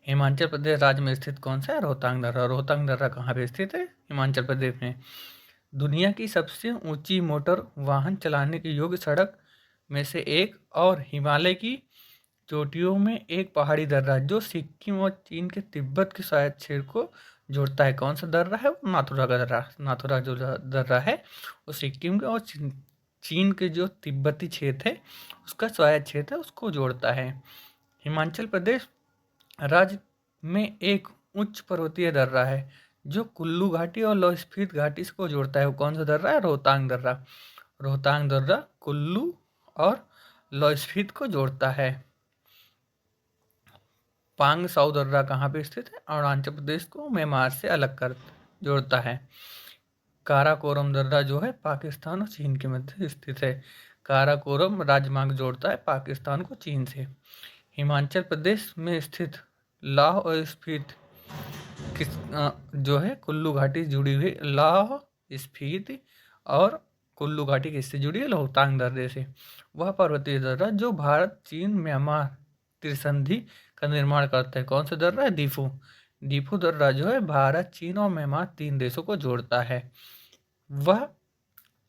हिमाचल प्रदेश राज्य में स्थित कौन सा है, रोहतांग दर्रा। रोहतांग दर्रा कहाँ पे स्थित है, हिमाचल प्रदेश में। दुनिया की सबसे ऊंची मोटर वाहन चलाने की योग्य सड़क में से एक और हिमालय की चोटियों में एक पहाड़ी दर्रा जो सिक्किम और चीन के तिब्बत के शायद क्षेत्र को जोड़ता है। कौन सा दर्रा है? वो नाथुला का दर्रा। नाथुला जो दर्रा है वो सिक्किम के और चीन के जो तिब्बती क्षेत्र है उसका स्वायत्त क्षेत्र है उसको जोड़ता है। हिमाचल प्रदेश राज्य में एक उच्च पर्वतीय दर्रा है जो कुल्लू घाटी और लाहौल स्फीति घाटी को जोड़ता है। वो कौन सा दर्रा है? रोहतांग दर्रा। रोहतांग दर्रा कुल्लू और लाहौल स्फीति को जोड़ता है। पांग साउ दर्रा कहाँ पे स्थित है? अरुणाचल प्रदेश को म्यांमार से अलग कर जोड़ता है। काराकोरम दर्रा जो है पाकिस्तान और चीन के मध्य स्थित है। काराकोरम राजमार्ग जोड़ता है पाकिस्तान को चीन से। हिमाचल प्रदेश में स्थित लाह और स्फीति किस जो है कुल्लू घाटी जुड़ी हुई। लाह स्फीति और कुल्लू घाटी किससे जुड़ी है? रोहतांग दर्रे से। वह पर्वतीय दर्रा जो भारत चीन म्यांमार त्रिसंधि का निर्माण करता है। कौन सा दर्रा है? दीफू। दीफू दर्रा जो है भारत चीन और म्यांमार 3 देशों को जोड़ता है। वह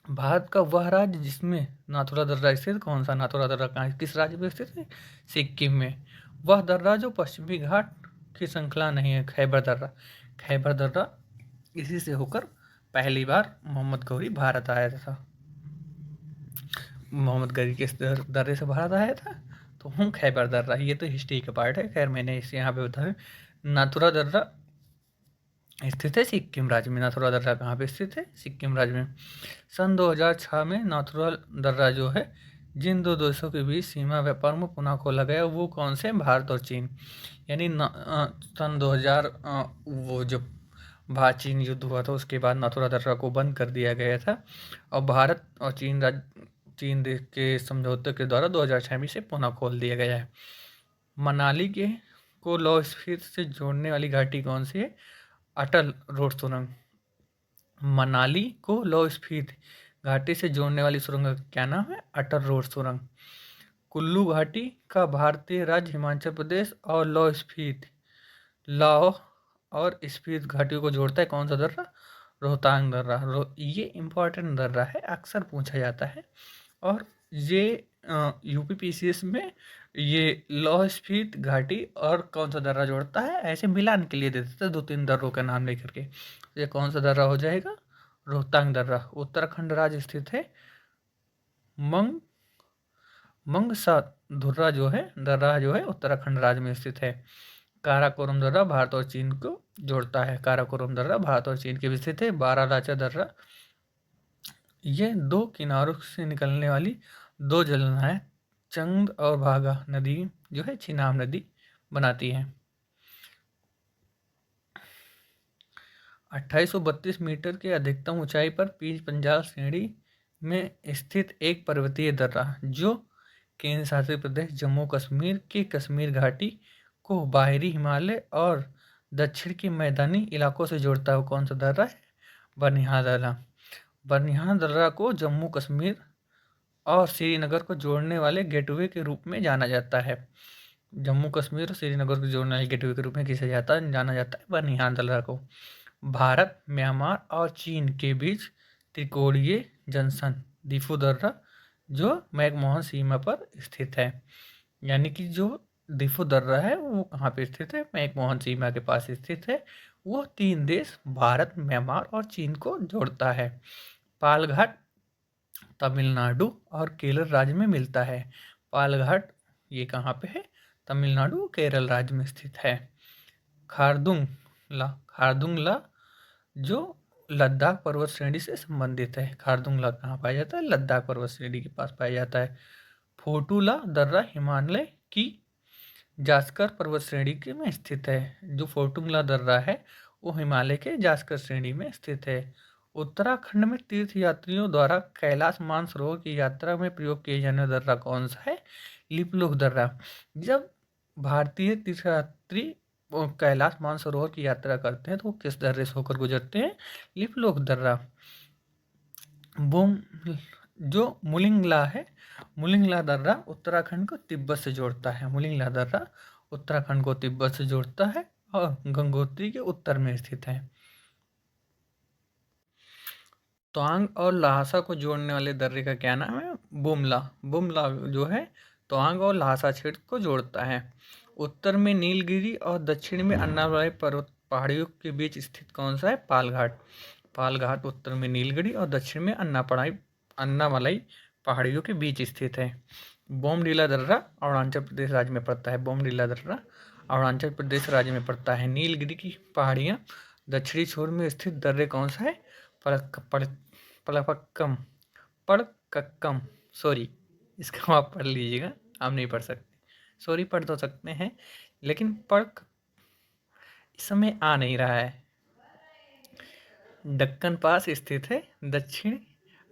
भारत का वह राज्य जिसमें नाथुला दर्रा स्थित। कौन सा नाथुला दर्रा कहाँ किस राज्य में स्थित है? सिक्किम में। वह दर्रा जो पश्चिमी घाट की श्रृंखला नहीं है। खैबर दर्रा। खैबर दर्रा इसी से होकर पहली बार मोहम्मद गौरी भारत आया था। मोहम्मद गौरी किस दर्रे से भारत आया था? तो हम खैबर दर्रा। ये तो हिस्ट्री का पार्ट है, खैर मैंने इसे यहाँ पे बताया। नाथुला दर्रा स्थित है सिक्किम राज्य में। नाथुला दर्रा कहाँ पे स्थित है? सिक्किम राज्य में। सन 2006 में नाथुला दर्रा जो है जिन दो देशों के बीच सीमा व्यापार में पुनः खोला गया वो कौन से? भारत और चीन। यानी सन 2000 वो जब भारत चीन युद्ध हुआ था उसके बाद नाथुला दर्रा को बंद कर दिया गया था और भारत और चीन देश के समझौते के द्वारा 2006 में से पुनः खोल दिया गया है। मनाली के को लाहौल स्फीति से जोड़ने वाली घाटी कौन सी है? अटल रोड सुरंग। मनाली को लाहौल स्फीति घाटी से जोड़ने वाली सुरंग का क्या नाम है? अटल रोड सुरंग। कुल्लू घाटी का भारतीय राज्य हिमाचल प्रदेश और लाहौल और स्फीति घाटियों को जोड़ता है। कौन सा दर्रा? रोहतांग दर्रा। ये इम्पोर्टेंट दर्रा है, अक्सर पूछा जाता है। और ये यूपीपीसीएस में ये लाहौल स्फीति घाटी और कौन सा दर्रा जोड़ता है ऐसे मिलान के लिए दे देते हैं 2-3 दर्रों का नाम लेकर के। ये कौन सा दर्रा हो जाएगा? रोहतांग दर्रा। उत्तराखंड राज्य स्थित है। मंगसा धुर्रा जो है दर्रा जो है उत्तराखंड राज्य में स्थित है। काराकोरम दर्रा भारत और चीन को जोड़ता है। काराकोरम दर्रा भारत और चीन के भी स्थित है। बारालाचा दर्रा ये 2 किनारों से निकलने वाली 2 जलनाएं चंद और भागा नदी जो है चिनाब नदी बनाती है। 2832 मीटर के अधिकतम ऊंचाई पर पीच पंजाल श्रेणी में स्थित एक पर्वतीय दर्रा जो केंद्र शासित प्रदेश जम्मू कश्मीर की कश्मीर घाटी को बाहरी हिमालय और दक्षिण के मैदानी इलाकों से जोड़ता है। कौन सा दर्रा है? बनिहाल दर्रा। बनिहाल दर्रा को जम्मू कश्मीर और श्रीनगर को जोड़ने वाले गेटवे के रूप में जाना जाता है। जम्मू कश्मीर और श्रीनगर को जोड़ने वाले गेटवे के रूप में जाना जाता है बनिहाल दर्रा को। भारत म्यांमार और चीन के बीच त्रिकोणीय जंक्शन दीफू दर्रा जो मैकमोहन सीमा पर स्थित है। यानी कि जो दीफू दर्रा है वो कहाँ पे स्थित है? मैकमोहन सीमा के पास स्थित है। वो 3 देश भारत म्यांमार और चीन को जोड़ता है। पालघाट तमिलनाडु और केरल राज्य में मिलता है। पालघाट ये कहाँ पे है? तमिलनाडु केरल राज्य में स्थित है। खारदुंगला जो लद्दाख पर्वत श्रेणी से संबंधित है। खारदुंगला कहाँ पाया जाता है? लद्दाख पर्वत श्रेणी के पास पाया जाता है। फोटूला दर्रा हिमालय की जास्कर पर्वत श्रेणी के में स्थित है। जो फोटुंगला दर्रा है वो हिमालय के जास्कर श्रेणी में स्थित है। उत्तराखंड में तीर्थ यात्रियों द्वारा कैलाश मानसरोवर की यात्रा में प्रयोग किए जाने वाला दर्रा कौन सा है? लिपुलेख दर्रा। जब भारतीय तीर्थयात्री कैलाश मानसरोवर की यात्रा करते हैं तो वो किस दर्रे से होकर गुजरते हैं? लिपुलेख दर्रा। जो मुलिंगला है, मुलिंगला दर्रा उत्तराखंड को तिब्बत से जोड़ता है। मुलिंगला दर्रा उत्तराखंड को तिब्बत से जोड़ता है और गंगोत्री के उत्तर में स्थित है। तवांग और लहासा को जोड़ने वाले दर्रे का क्या नाम है? बुमला। बुमला जो है तवांग और लहासा क्षेत्र को जोड़ता है। उत्तर में नीलगिरी और दक्षिण में अन्नामलाई पहाड़ियों के बीच स्थित कौन सा है? पाल घाट। पाल घाट उत्तर में नीलगिरी और दक्षिण में अन्नामलाई पहाड़ियों के बीच स्थित है। बोमडीला दर्रा अरुणाचल प्रदेश राज्य में पड़ता है। बोमडीला दर्रा अरुणाचल प्रदेश राज्य में पड़ता है। नीलगिरी की पहाड़ियाँ दक्षिणी छोर में स्थित दर्रे कौन सा है? पलपक्कम पड़कक्कम सॉरी, इसका आप पढ़ लीजिएगा, आप नहीं पढ़ सकते, सॉरी पढ़ तो सकते हैं लेकिन पड़क इस समय आ नहीं रहा है। दक्कन पास स्थित है। दक्षिण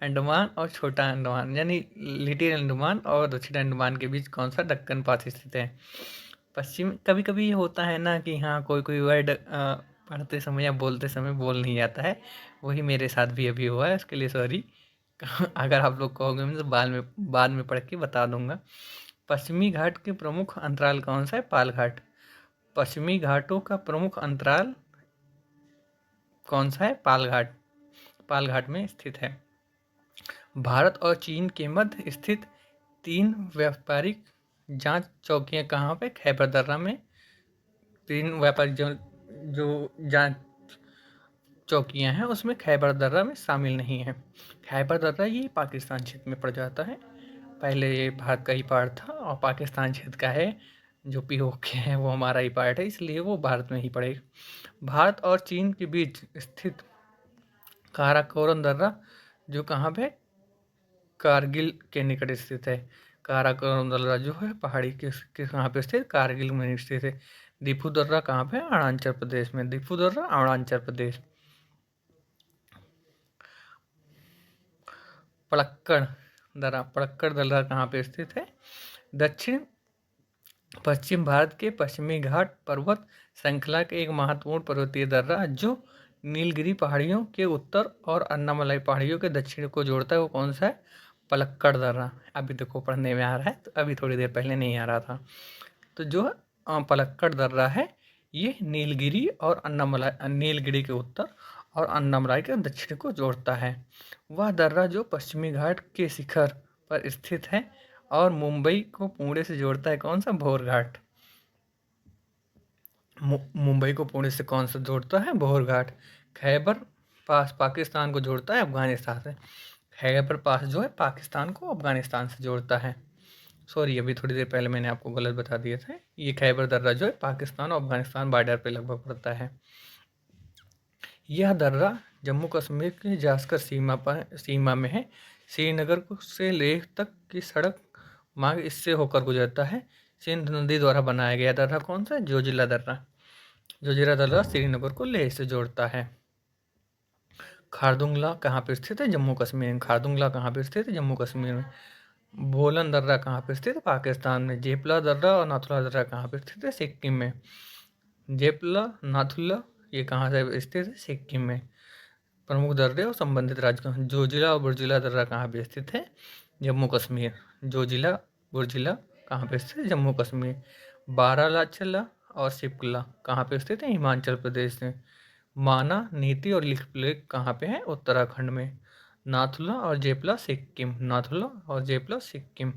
अंडमान और छोटा अंडमान यानी लिटिल अंडमान और दक्षिण अंडमान के बीच कौन सा? दक्कन पास स्थित है। पश्चिम कभी कभी ये होता है ना कि हाँ कोई वर्ड पढ़ते समय या बोलते समय बोल नहीं जाता है, वही मेरे साथ भी अभी हुआ है, उसके लिए सॉरी। अगर आप लोग कहोगे मैं तो बाद में पढ़ के बता दूंगा। पश्चिमी घाट के प्रमुख अंतराल कौन सा है? पाल घाट। पश्चिमी घाटों का प्रमुख अंतराल कौन सा है? पाल घाट। पाल घाट में स्थित है। भारत और चीन के मध्य स्थित 3 व्यापारिक जांच चौकियां कहाँ पे? खैबर दर्रा में। 3 व्यापारिक जो जांच चौकियां हैं उसमें खैबर दर्रा में शामिल नहीं है। खैबर दर्रा ये पाकिस्तान क्षेत्र में पड़ जाता है। पहले ये भारत का ही पार्ट था और पाकिस्तान क्षेत्र का है। जो पीओके है वो हमारा ही पार्ट है, इसलिए वो भारत में ही पड़ेगा। भारत और चीन के बीच स्थित काराकोरम दर्रा जो कहाँ पे? कारगिल के निकट स्थित है। काराकोरम दर्रा जो है पहाड़ी के कहाँ पे स्थित? कारगिल में स्थित है। दीफू दर्रा कहाँ पे? अरुणाचल प्रदेश में। दीफू दर्रा अरुणाचल प्रदेश। पलक्कड़ दर्रा कहाँ पे स्थित है? दक्षिण पश्चिम भारत के पश्चिमी घाट पर्वत श्रृंखला के एक महत्वपूर्ण पर्वतीय दर्रा जो नीलगिरी पहाड़ियों के उत्तर और अन्नामलाई पहाड़ियों के दक्षिण को जोड़ता है, वो कौन सा है? पलक्कड़ दर्रा। अभी देखो पढ़ने में आ रहा है, तो अभी थोड़ी देर पहले नहीं आ रहा था। तो जो पलक्कड़ दर्रा है ये नीलगिरी और नीलगिरी के उत्तर और अन्नामलाई के दक्षिण को जोड़ता है। वह दर्रा जो पश्चिमी घाट के शिखर पर स्थित है और मुंबई को पुणे से जोड़ता है, कौन सा? भोर घाट। मुंबई को पुणे से कौन सा जोड़ता है? भोर घाट। खैबर पास पाकिस्तान को जोड़ता है अफगानिस्तान से। खैबर पास जो है पाकिस्तान को अफगानिस्तान से जोड़ता है। सॉरी, अभी थोड़ी देर पहले मैंने आपको गलत बता दिए थे। ये खैबर दर्रा जो है पाकिस्तान और अफगानिस्तान बॉर्डर पे लगभग पड़ता है। यह दर्रा जम्मू कश्मीर की जास्कर सीमा में है। श्रीनगर से लेह तक की सड़क मार्ग इससे होकर गुजरता है। सिंध नदी द्वारा बनाया गया दर्रा कौन सा है? जोजिला दर्रा। जोजिला दर्रा श्रीनगर को लेह से जोड़ता है। खारदुंगला कहाँ पर स्थित है? जम्मू कश्मीर में। खारदुंगला कहाँ पर स्थित है? जम्मू कश्मीर में। बोलन दर्रा कहाँ पर स्थित है? पाकिस्तान में। जेपला दर्रा और नाथुला दर्रा कहाँ पर स्थित है? सिक्किम में। जेपला नाथुला ये कहाँ से स्थित है? सिक्किम में। प्रमुख दर्रे और संबंधित राज्य जोजिला और बुर्जिला दर्रा कहाँ पे स्थित है? जम्मू कश्मीर। जोजिला बुर्जिला कहाँ पे स्थित है? जम्मू कश्मीर। बारालाचला और सिपकला कहाँ पे स्थित है? हिमाचल प्रदेश में। माना, नीति और लिखलेख कहाँ पे है? उत्तराखंड में। नाथुला और जेपला सिक्किम। नाथुला और जेपला सिक्किम।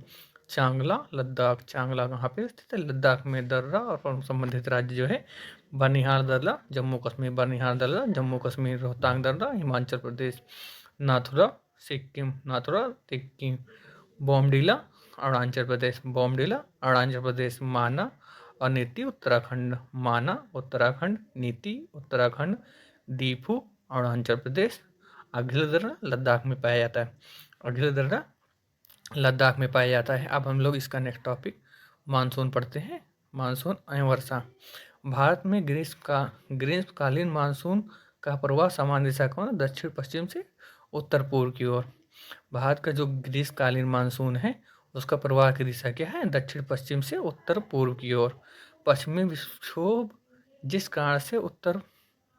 चांगला लद्दाख। चांगला कहाँ पे स्थित है? लद्दाख में। दर्रा और संबंधित राज्य जो है बनिहाल दर्रा जम्मू कश्मीर। बनिहाल दर्रा जम्मू कश्मीर। रोहतांग दर्रा हिमाचल प्रदेश। नाथुला सिक्किम। नाथुला सिक्किम। बोमडीला अरुणाचल प्रदेश। बोमडीला अरुणाचल प्रदेश। माना और नीति उत्तराखंड। माना उत्तराखंड। नीति उत्तराखंड। दीफू अरुणाचल प्रदेश। अगला दर्रा लद्दाख में पाया जाता है। अगला दर्रा लद्दाख में पाया जाता है। अब हम लोग इसका नेक्स्ट टॉपिक मानसून पढ़ते हैं। मानसून एवं वर्षा। भारत में ग्रीष्मकालीन मानसून का प्रवाह सामान्य दिशा कौन है? दक्षिण पश्चिम से उत्तर पूर्व की ओर। भारत का जो ग्रीष्मकालीन मानसून है उसका प्रवाह की दिशा क्या है? दक्षिण पश्चिम से उत्तर पूर्व की ओर। पश्चिमी विक्षोभ जिस कारण से उत्तर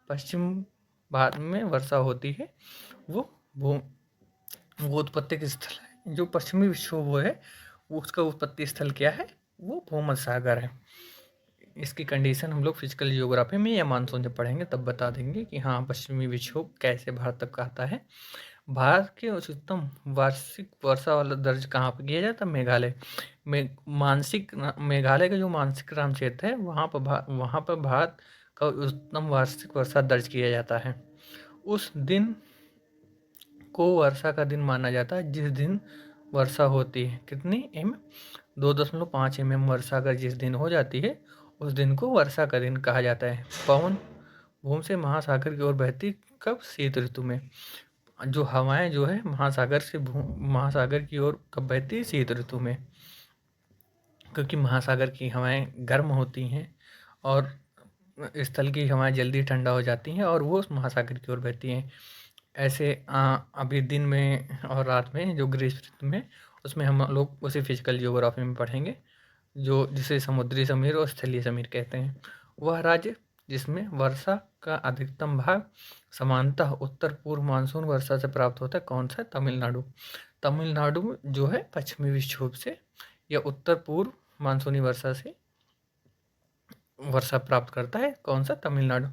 पश्चिम भारत में वर्षा होती है वो उत्पत्ति स्थल है। जो पश्चिमी विक्षोभ है उसका उत्पत्ति स्थल क्या है? वो भूमध्य सागर है। इसकी कंडीशन हम लोग फिजिकल जियोग्राफी में या मानसून जब पढ़ेंगे तब बता देंगे कि हाँ पश्चिमी विक्षोभ कैसे भारत तक आता है। भारत के उच्चतम वार्षिक वर्षा वाला दर्ज कहाँ पर किया जाता है? मेघालय में। मेघालय का जो मानसिक राम क्षेत्र है वहाँ पर भारत का उच्चतम वार्षिक वर्षा दर्ज किया जाता है। उस दिन को वर्षा का दिन माना जाता है जिस दिन वर्षा होती है। कितनी एम 2.5 mm वर्षा अगर जिस दिन हो जाती है उस दिन को वर्षा का दिन कहा जाता है। पवन भूमि से महासागर की ओर बहती कब? शीत ऋतु में। जो हवाएं जो है महासागर से महासागर की ओर कब बहती है? शीत ऋतु में, क्योंकि महासागर की हवाएं गर्म होती हैं और स्थल की हवाएं जल्दी ठंडा हो जाती हैं और वो महासागर की ओर बहती हैं। ऐसे अभी दिन में और रात में जो ग्रीष्म ऋतु में, उसमें हम लोग उसे फिजिकल जियोग्राफी में पढ़ेंगे, जो जिसे समुद्री समीर और स्थलीय समीर कहते हैं। वह राज्य जिसमें वर्षा का अधिकतम भाग समानतः उत्तर पूर्व मानसून वर्षा से प्राप्त होता है, कौन सा? तमिलनाडु। तमिलनाडु जो है पश्चिमी विक्षोभ से या उत्तर पूर्व मानसूनी वर्षा से वर्षा प्राप्त करता है, कौन सा? तमिलनाडु।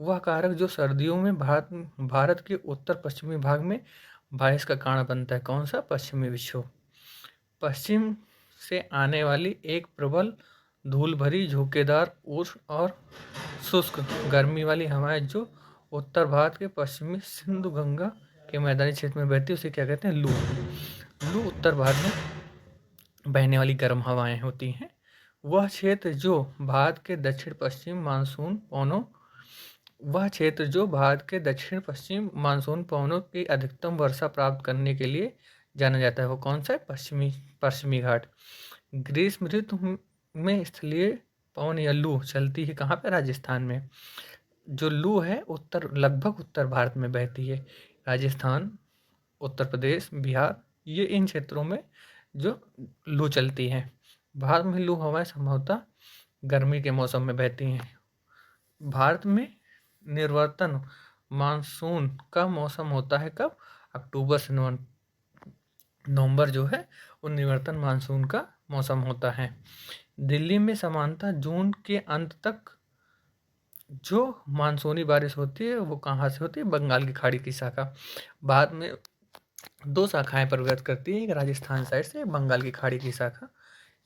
वह कारक जो सर्दियों में भारत के उत्तर पश्चिमी भाग में बारिश का कारण बनता है, कौन सा? पश्चिमी विक्षोभ। पश्चिम से आने वाली एक प्रबल धूल भरी झोंकेदार उष्ण और शुष्क गर्मी वाली हवाएं जो उत्तर भारत के पश्चिमी सिंधु गंगा के मैदानी क्षेत्र में बहती है उसे क्या कहते हैं? लू। लू उत्तर भारत में बहने वाली गर्म हवाएं होती हैं। वह क्षेत्र जो भारत के दक्षिण पश्चिम मानसून पवनों की अधिकतम वर्षा प्राप्त करने के लिए जाना जाता है, वो कौन सा है? पश्चिमी घाट। ग्रीष्म ऋतु में स्थलीय पवन या लू चलती है कहाँ पे? राजस्थान में। जो लू है लगभग उत्तर भारत में बहती है। राजस्थान, उत्तर प्रदेश, बिहार, ये इन क्षेत्रों में जो लू चलती है। भारत में लू हवाएं संभवतः गर्मी के मौसम में बहती हैं। भारत में निर्वर्तन मानसून का मौसम होता है कब? अक्टूबर से नवंबर जो है वो निर्वर्तन मानसून का मौसम होता है। दिल्ली में सामान्यतः जून के अंत तक जो मानसूनी बारिश होती है वो कहाँ से होती है? बंगाल की खाड़ी की शाखा। बाद में 2 शाखाएं प्रवेश करती हैं, एक राजस्थान साइड से, बंगाल की खाड़ी की शाखा,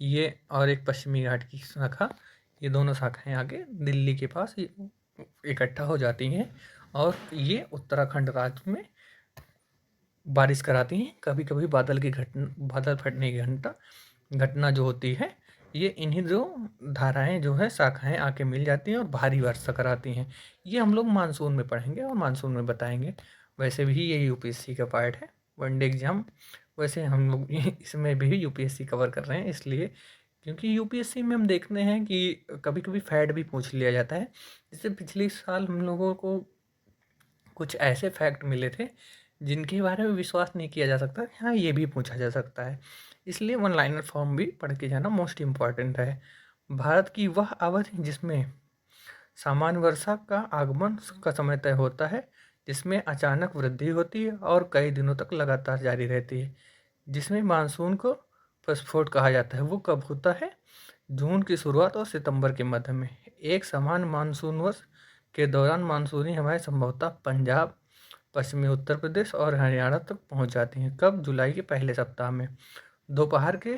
ये, और एक पश्चिमी घाट की शाखा। ये दोनों शाखाएं आगे दिल्ली के पास इकट्ठा हो जाती हैं और ये उत्तराखंड राज्य में बारिश कराती हैं। कभी कभी बादल फटने की घटना जो होती है, ये इन्हीं जो धाराएं जो है शाखाएं आके मिल जाती हैं और भारी वर्षा कराती हैं। ये हम लोग मानसून में पढ़ेंगे और मानसून में बताएंगे। वैसे भी ये यूपीएससी का पार्ट है, वनडे एग्जाम। वैसे हम लोग इसमें भी यूपीएससी कवर कर रहे हैं इसलिए क्योंकि यूपीएससी में हम देखते हैं कि कभी कभी फैक्ट भी पूछ लिया जाता है। जैसे पिछले साल हम लोगों को कुछ ऐसे फैक्ट मिले थे जिनके बारे में विश्वास नहीं किया जा सकता, हाँ ये भी पूछा जा सकता है, इसलिए वन लाइनर फॉर्म भी पढ़ के जाना मोस्ट इम्पॉर्टेंट है। भारत की वह अवधि जिसमें सामान्य वर्षा का आगमन का समय तय होता है, जिसमें अचानक वृद्धि होती है और कई दिनों तक लगातार जारी रहती है, जिसमें मानसून को प्रस्फोट कहा जाता है, वो कब होता है? जून की शुरुआत और सितंबर के मध्य में। एक समान मानसून वर्ष के दौरान मानसूनी हवाएं संभवतः पंजाब, पश्चिमी उत्तर प्रदेश और हरियाणा तक पहुंच जाती हैं, कब? जुलाई के पहले सप्ताह में। दोपहर के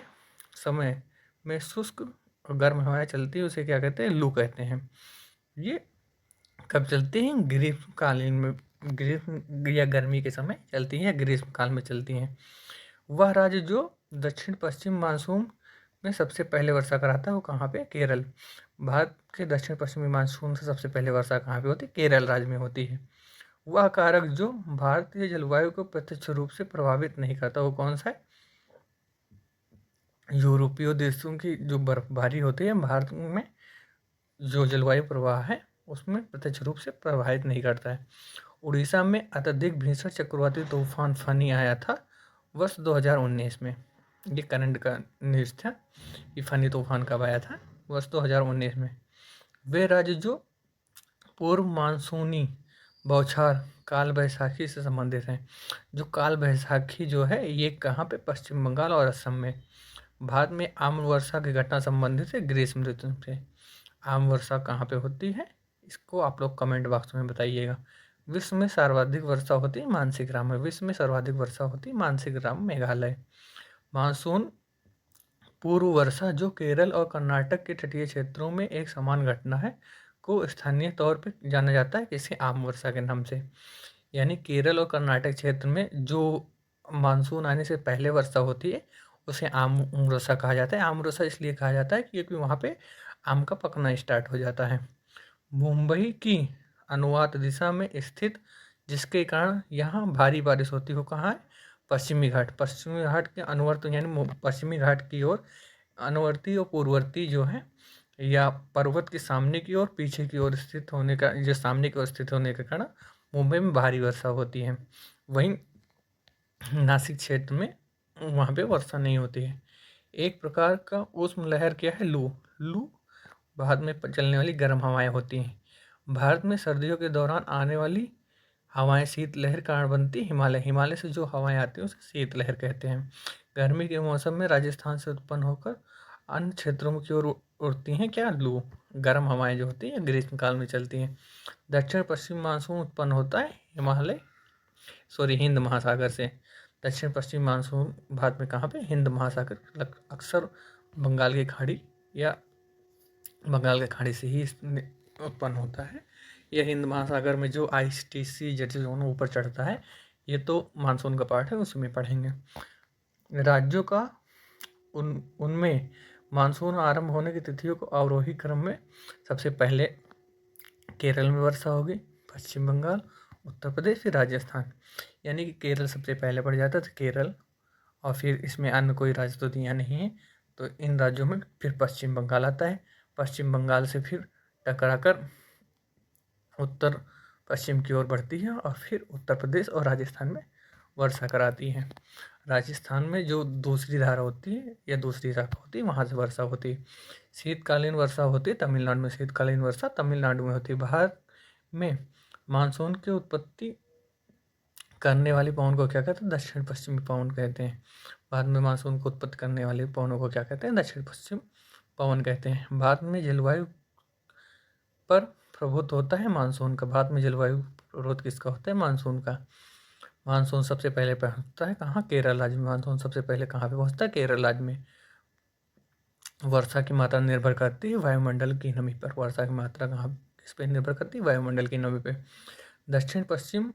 समय में शुष्क और गर्म हवाएं चलती है, उसे क्या कहते हैं? लू कहते हैं। ये कब चलती हैं? ग्रीष्मकालीन में, ग्रीष्म या गर्मी के समय चलती हैं या ग्रीष्म काल में चलती हैं। वह राज्य जो दक्षिण पश्चिम मानसून में सबसे पहले वर्षा कराता है वो कहाँ पे? केरल। भारत के दक्षिण पश्चिमी मानसून से सबसे पहले वर्षा कहाँ पे होती है? केरल राज्य में होती है। वह कारक जो भारतीय जलवायु को प्रत्यक्ष रूप से प्रभावित नहीं करता, वो कौन सा है? यूरोपीय देशों की जो बर्फबारी होती है भारत में जो जलवायु प्रवाह है उसमें प्रत्यक्ष रूप से प्रभावित नहीं करता है। उड़ीसा में अत्यधिक भीषण चक्रवाती तूफान फनी आया था वर्ष 2019 में। ये करंट का न्यूज़ था कि फनी तूफान कब आया था? वर्ष 2019 में। वे राज्य जो पूर्व मानसूनी बौछार काल बैसाखी से संबंधित हैं। जो काल बैसाखी जो है ये कहाँ पे? पश्चिम बंगाल और असम में। भारत में आम वर्षा की घटना संबंधित है ग्रीष्म ऋतु से। आम वर्षा कहाँ पे होती है इसको आप लोग कमेंट बॉक्स में बताइएगा। विश्व में सर्वाधिक वर्षा होती है मानसी ग्राम में। विश्व में सर्वाधिक वर्षा होती है मानसी ग्राम, मेघालय। मानसून पूर्व वर्षा जो केरल और कर्नाटक के तटीय क्षेत्रों में एक समान घटना है, को स्थानीय तौर पे जाना जाता है किसी आम वर्षा के नाम से। यानी केरल और कर्नाटक क्षेत्र में जो मानसून आने से पहले वर्षा होती है उसे आम वर्षा कहा जाता है। आम वर्षा इसलिए कहा जाता है क्योंकि वहाँ पे आम का पकना स्टार्ट हो जाता है। मुंबई की अनुवात दिशा में स्थित, जिसके कारण यहाँ भारी बारिश होती हो, कहाँ है? पश्चिमी घाट। पश्चिमी घाट के अनुवर्त यानी पश्चिमी घाट की ओर अनुवर्ती और पूर्ववर्ती जो है, या पर्वत के सामने की ओर पीछे की ओर स्थित होने का, जो सामने की ओर स्थित होने के कारण मुंबई में भारी वर्षा होती है। वहीं नासिक क्षेत्र में वहाँ पे वर्षा नहीं होती है। एक प्रकार का उष्ण लहर क्या है? लू। लू भारत में चलने वाली गर्म हवाएं होती हैं। भारत में सर्दियों के दौरान आने वाली हवाएं शीत लहर कारण बनती है। हिमालय से जो हवाएं आती हैं उसे शीत लहर कहते हैं। गर्मी के मौसम में राजस्थान से उत्पन्न होकर अन्य क्षेत्रों की ओर उड़ती हैं क्या? लू, गर्म हवाएं जो होती हैं ग्रीष्म काल में चलती हैं। दक्षिण पश्चिम मानसून उत्पन्न होता है हिंद महासागर से। दक्षिण पश्चिम मानसून भारत में कहाँ पे? हिंद महासागर, अक्सर बंगाल की खाड़ी या बंगाल की खाड़ी से ही उत्पन्न होता है। यह हिंद महासागर में जो ITC जेट जोन ऊपर चढ़ता है, ये तो मानसून का पार्ट है, उसमें पढ़ेंगे। राज्यों का उनमें मानसून आरंभ होने की तिथियों को अवरोही क्रम में सबसे पहले केरल में वर्षा होगी, पश्चिम बंगाल, उत्तर प्रदेश, फिर राजस्थान। यानी कि केरल सबसे पहले पड़ जाता था, केरल, और फिर इसमें अन्य कोई राज्य तो दिया नहीं है, तो इन राज्यों में फिर पश्चिम बंगाल आता है। पश्चिम बंगाल से फिर टकराकर उत्तर पश्चिम की ओर बढ़ती है और फिर उत्तर प्रदेश और राजस्थान में वर्षा कराती है। राजस्थान में जो दूसरी धारा होती है या दूसरी शाखा होती है, वहाँ से वर्षा होती है। शीतकालीन वर्षा होती है तमिलनाडु में। शीतकालीन वर्षा तमिलनाडु में होती है। भारत में मानसून की उत्पत्ति करने वाले पवन को क्या कहते हैं? दक्षिण पश्चिमी पवन कहते हैं। भारत में मानसून को उत्पत्ति करने वाले पवनों को क्या कहते हैं? दक्षिण पश्चिम पवन कहते हैं। भारत में जलवायु पर प्रभुत्व होता है मानसून का। भारत में जलवायु प्रभुत्व किसका होता है? मानसून का। मानसून सबसे पहले पहुंचता है कहाँ? केरल राज्य में। मानसून सबसे पहले कहाँ पे पहुंचता है? केरल राज्य में। वर्षा की मात्रा निर्भर करती है वायुमंडल की नमी पर। वर्षा की मात्रा कहाँ किस पे निर्भर करती है? वायुमंडल की नमी पे। दक्षिण पश्चिम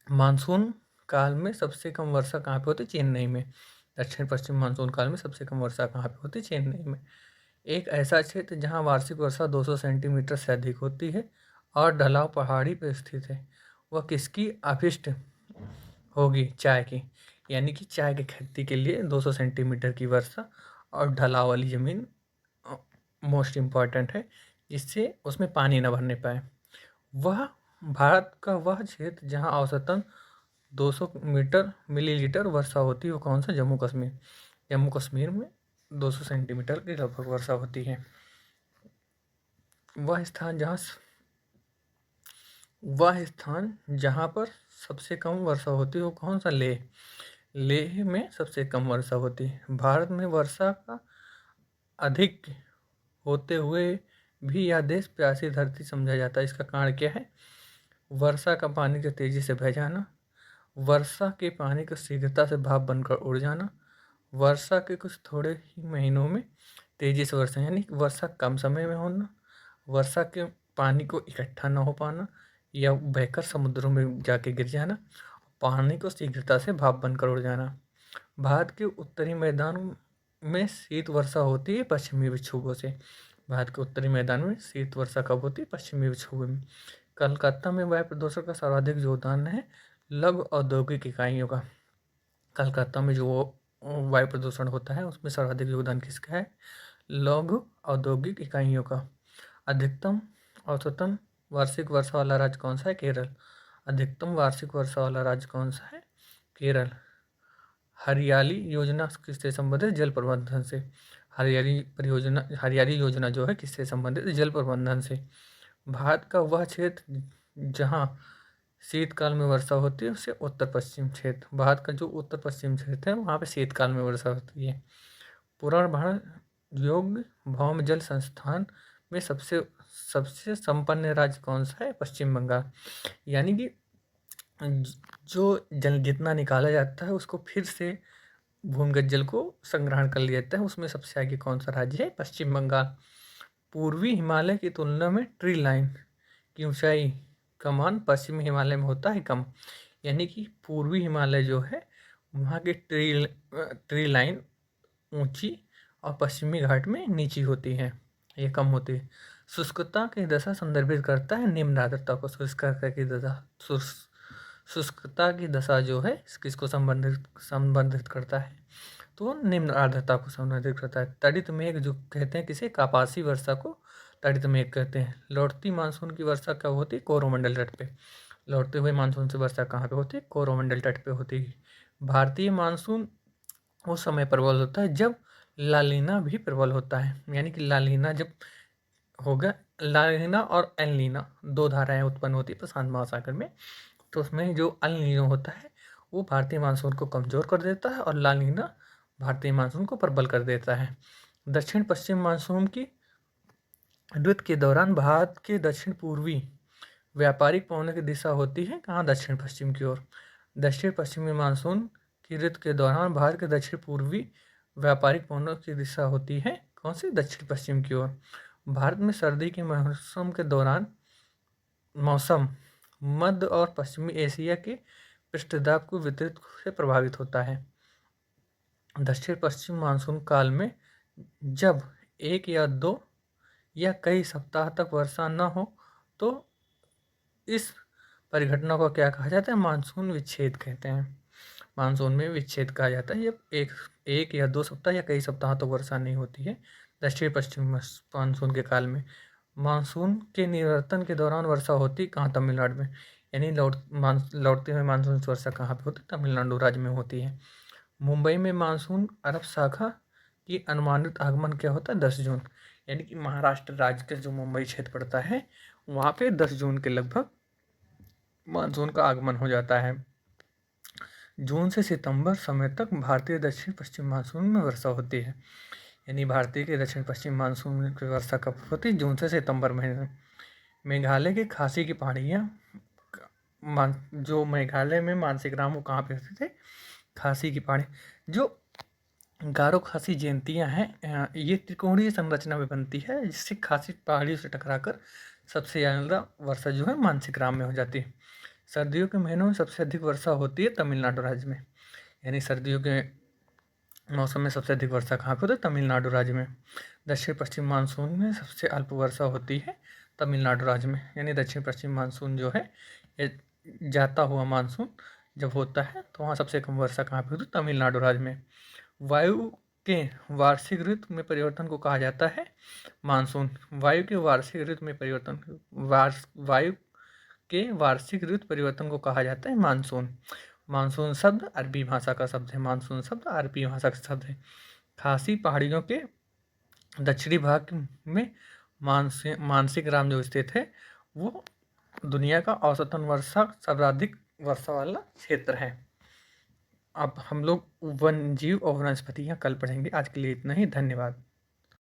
मानसून काल में सबसे कम वर्षा कहाँ पे होती है? चेन्नई में। दक्षिण पश्चिम मानसून काल में सबसे कम वर्षा कहाँ पे होती है? चेन्नई में। एक ऐसा क्षेत्र जहाँ वार्षिक वर्षा 200 सेंटीमीटर से अधिक होती है और ढलाव पहाड़ी पर स्थित है, वह किसकी अभिष्ट होगी? चाय की। यानी कि चाय की खेती के लिए 200 सेंटीमीटर की वर्षा और ढलाव वाली ज़मीन मोस्ट इम्पॉर्टेंट है, जिससे उसमें पानी न भरने पाए। वह भारत का वह क्षेत्र जहाँ औसतन 200 मिलीलीटर वर्षा होती है, वो कौन सा? जम्मू कश्मीर। जम्मू कश्मीर में 200 सेंटीमीटर की लगभग वर्षा होती है। वह स्थान जहाँ पर सबसे कम वर्षा होती है वो कौन सा? लेह। लेह में सबसे कम वर्षा होती है। भारत में वर्षा का अधिक होते हुए भी यह देश प्यासी धरती समझा जाता है। इसका कारण क्या है? वर्षा का पानी का तेजी से बह जाना, वर्षा के पानी का शीघ्रता से भाप बनकर उड़ जाना, वर्षा के कुछ थोड़े ही महीनों में तेजी से वर्षा, यानी वर्षा कम समय में होना, वर्षा के पानी को इकट्ठा न हो पाना या बहकर समुद्रों में जाके गिर जाना, पानी को शीघ्रता से भाप बनकर उड़ जाना। भारत के उत्तरी मैदानों में शीत वर्षा होती है पश्चिमी विक्षोभों से। भारत के उत्तरी मैदान में शीत वर्षा कब होती है? पश्चिमी विक्षोभ में। कलकत्ता में वायु प्रदूषण का सर्वाधिक योगदान है लघु औद्योगिक इकाइयों का। कलकत्ता में जो वायु प्रदूषण होता है उसमें सर्वाधिक योगदान किसका है? लघु औद्योगिक इकाइयों का। अधिकतम औसतन वार्षिक वर्षा वाला राज्य कौन सा है? केरल। अधिकतम वार्षिक वर्षा वाला राज्य कौन सा है? केरल। हरियाली योजना किससे संबंधित? जल प्रबंधन से। हरियाली योजना जो है किससे संबंधित? जल प्रबंधन से। भारत का वह क्षेत्र जहाँ शीतकाल में वर्षा होती है उसे उत्तर पश्चिम क्षेत्र। भारत का जो उत्तर पश्चिम क्षेत्र है वहाँ पे शीतकाल में वर्षा होती है। पुनर्भरण योग्य भौम जल संस्थान में सबसे संपन्न राज्य कौन सा है? पश्चिम बंगाल। यानी कि जो जल जितना निकाला जाता है उसको फिर से भूमिगत जल को संग्रहण कर लिया जाता है, उसमें सबसे आगे कौन सा राज्य है? पश्चिम बंगाल। पूर्वी हिमालय की तुलना में ट्री लाइन की ऊंचाई का मान पश्चिमी हिमालय में होता है कम। यानी कि पूर्वी हिमालय जो है वहाँ की ट्री लाइन ऊंची और पश्चिमी घाट में नीची होती है, ये कम होती है। शुष्कता की दशा संदर्भित करता है निम्न आर्द्रता को। शुष्कता की दशा शुष्कता की दशा जो है किसको संबंधित करता है, तो निम्न आर्द्रता को संबंधित करता है। तड़ित मेघ जो कहते हैं किसे, कापासी वर्षा को तड़ित मेघ कहते हैं। लौटती मानसून की वर्षा कब होती है, कोरोमंडल तट पे। लौटते हुए मानसून से वर्षा कहाँ पे होती है, कोरोमंडल तट पे होती है। भारतीय मानसून उस समय प्रबल होता है जब लालीना भी प्रबल होता है। यानी कि लालीना जब होगा, लालीना और एल नीना दो धाराएं उत्पन्न होती है प्रशांत महासागर में, तो उसमें जो अल नीनो होता है वो भारतीय मानसून को कमज़ोर कर देता है और ला नीना भारतीय मानसून को प्रबल कर देता है। दक्षिण पश्चिम मानसून की ऋतु के दौरान भारत के दक्षिण पूर्वी व्यापारिक पवनों की दिशा होती है कहाँ, दक्षिण पश्चिम की ओर। दक्षिण पश्चिमी मानसून की ऋतु के दौरान भारत के दक्षिण पूर्वी व्यापारिक पवनों की दिशा होती है कौन सी, दक्षिण पश्चिम की ओर। भारत में सर्दी के मौसम के दौरान मौसम मध्य और पश्चिमी एशिया के पृष्ठदाब को वितरित से प्रभावित होता है। दक्षिण पश्चिम मानसून काल में जब एक या दो या कई सप्ताह तक वर्षा न हो तो इस परिघटना को क्या कहा जाता है, मानसून विच्छेद कहते हैं। मानसून में विच्छेद कहा जाता है जब एक या दो सप्ताह या कई सप्ताह तक वर्षा नहीं होती है दक्षिण पश्चिम मानसून के काल में। मानसून के निवर्तन के दौरान वर्षा होती कहाँ, तमिलनाडु में। यानी लौटते हुए मानसून से वर्षा कहाँ पे होती, तमिलनाडु राज्य में होती है। मुंबई में मानसून अरब शाखा की अनुमानित आगमन क्या होता है, 10 जून। यानी कि महाराष्ट्र राज्य के जो मुंबई क्षेत्र पड़ता है वहाँ पे 10 जून के लगभग मानसून का आगमन हो जाता है। जून से सितंबर समय तक भारतीय दक्षिण पश्चिम मानसून में वर्षा होती है। यानी भारतीय के दक्षिण पश्चिम मानसून की वर्षा कब होती है, जून से सितंबर महीने में। मेघालय की खासी की पहाड़ियाँ जो मेघालय में मानसिक ग्राम वो कहाँ पे होते थे, खासी की पहाड़ी। जो गारो खासी जयंतियाँ हैं ये त्रिकोणीय संरचना में बनती है जिससे खासी पहाड़ियों से टकराकर सबसे ज़्यादा वर्षा जो है मानसिक ग्राम में हो जाती है। सर्दियों के महीनों में सबसे अधिक वर्षा होती है तमिलनाडु राज्य में। यानी सर्दियों के मौसम में सबसे अधिक वर्षा कहाँ पे होती है, तमिलनाडु राज्य में। दक्षिण पश्चिम मानसून में सबसे अल्प वर्षा होती है तमिलनाडु राज्य में। यानी दक्षिण पश्चिम मानसून जो है ये जाता हुआ मानसून जब होता है तो वहाँ सबसे कम वर्षा कहाँ पे होती है, तमिलनाडु राज्य में। वायु के वार्षिक ऋतु में परिवर्तन को कहा जाता है मानसून। वायु के वार्षिक ऋतु में परिवर्तन वायु के वार्षिक ऋतु परिवर्तन को कहा जाता है मानसून। मानसून शब्द अरबी भाषा का शब्द है, मानसून शब्द अरबी भाषा का शब्द है। खासी पहाड़ियों के दक्षिणी भाग में मानसिक ग्राम जो स्थित है वो दुनिया का औसतन वर्षा सर्वाधिक वर्षा वाला क्षेत्र है। अब हम लोग वन्य जीव और वनस्पतियाँ कल पढ़ेंगे। आज के लिए इतना ही, धन्यवाद।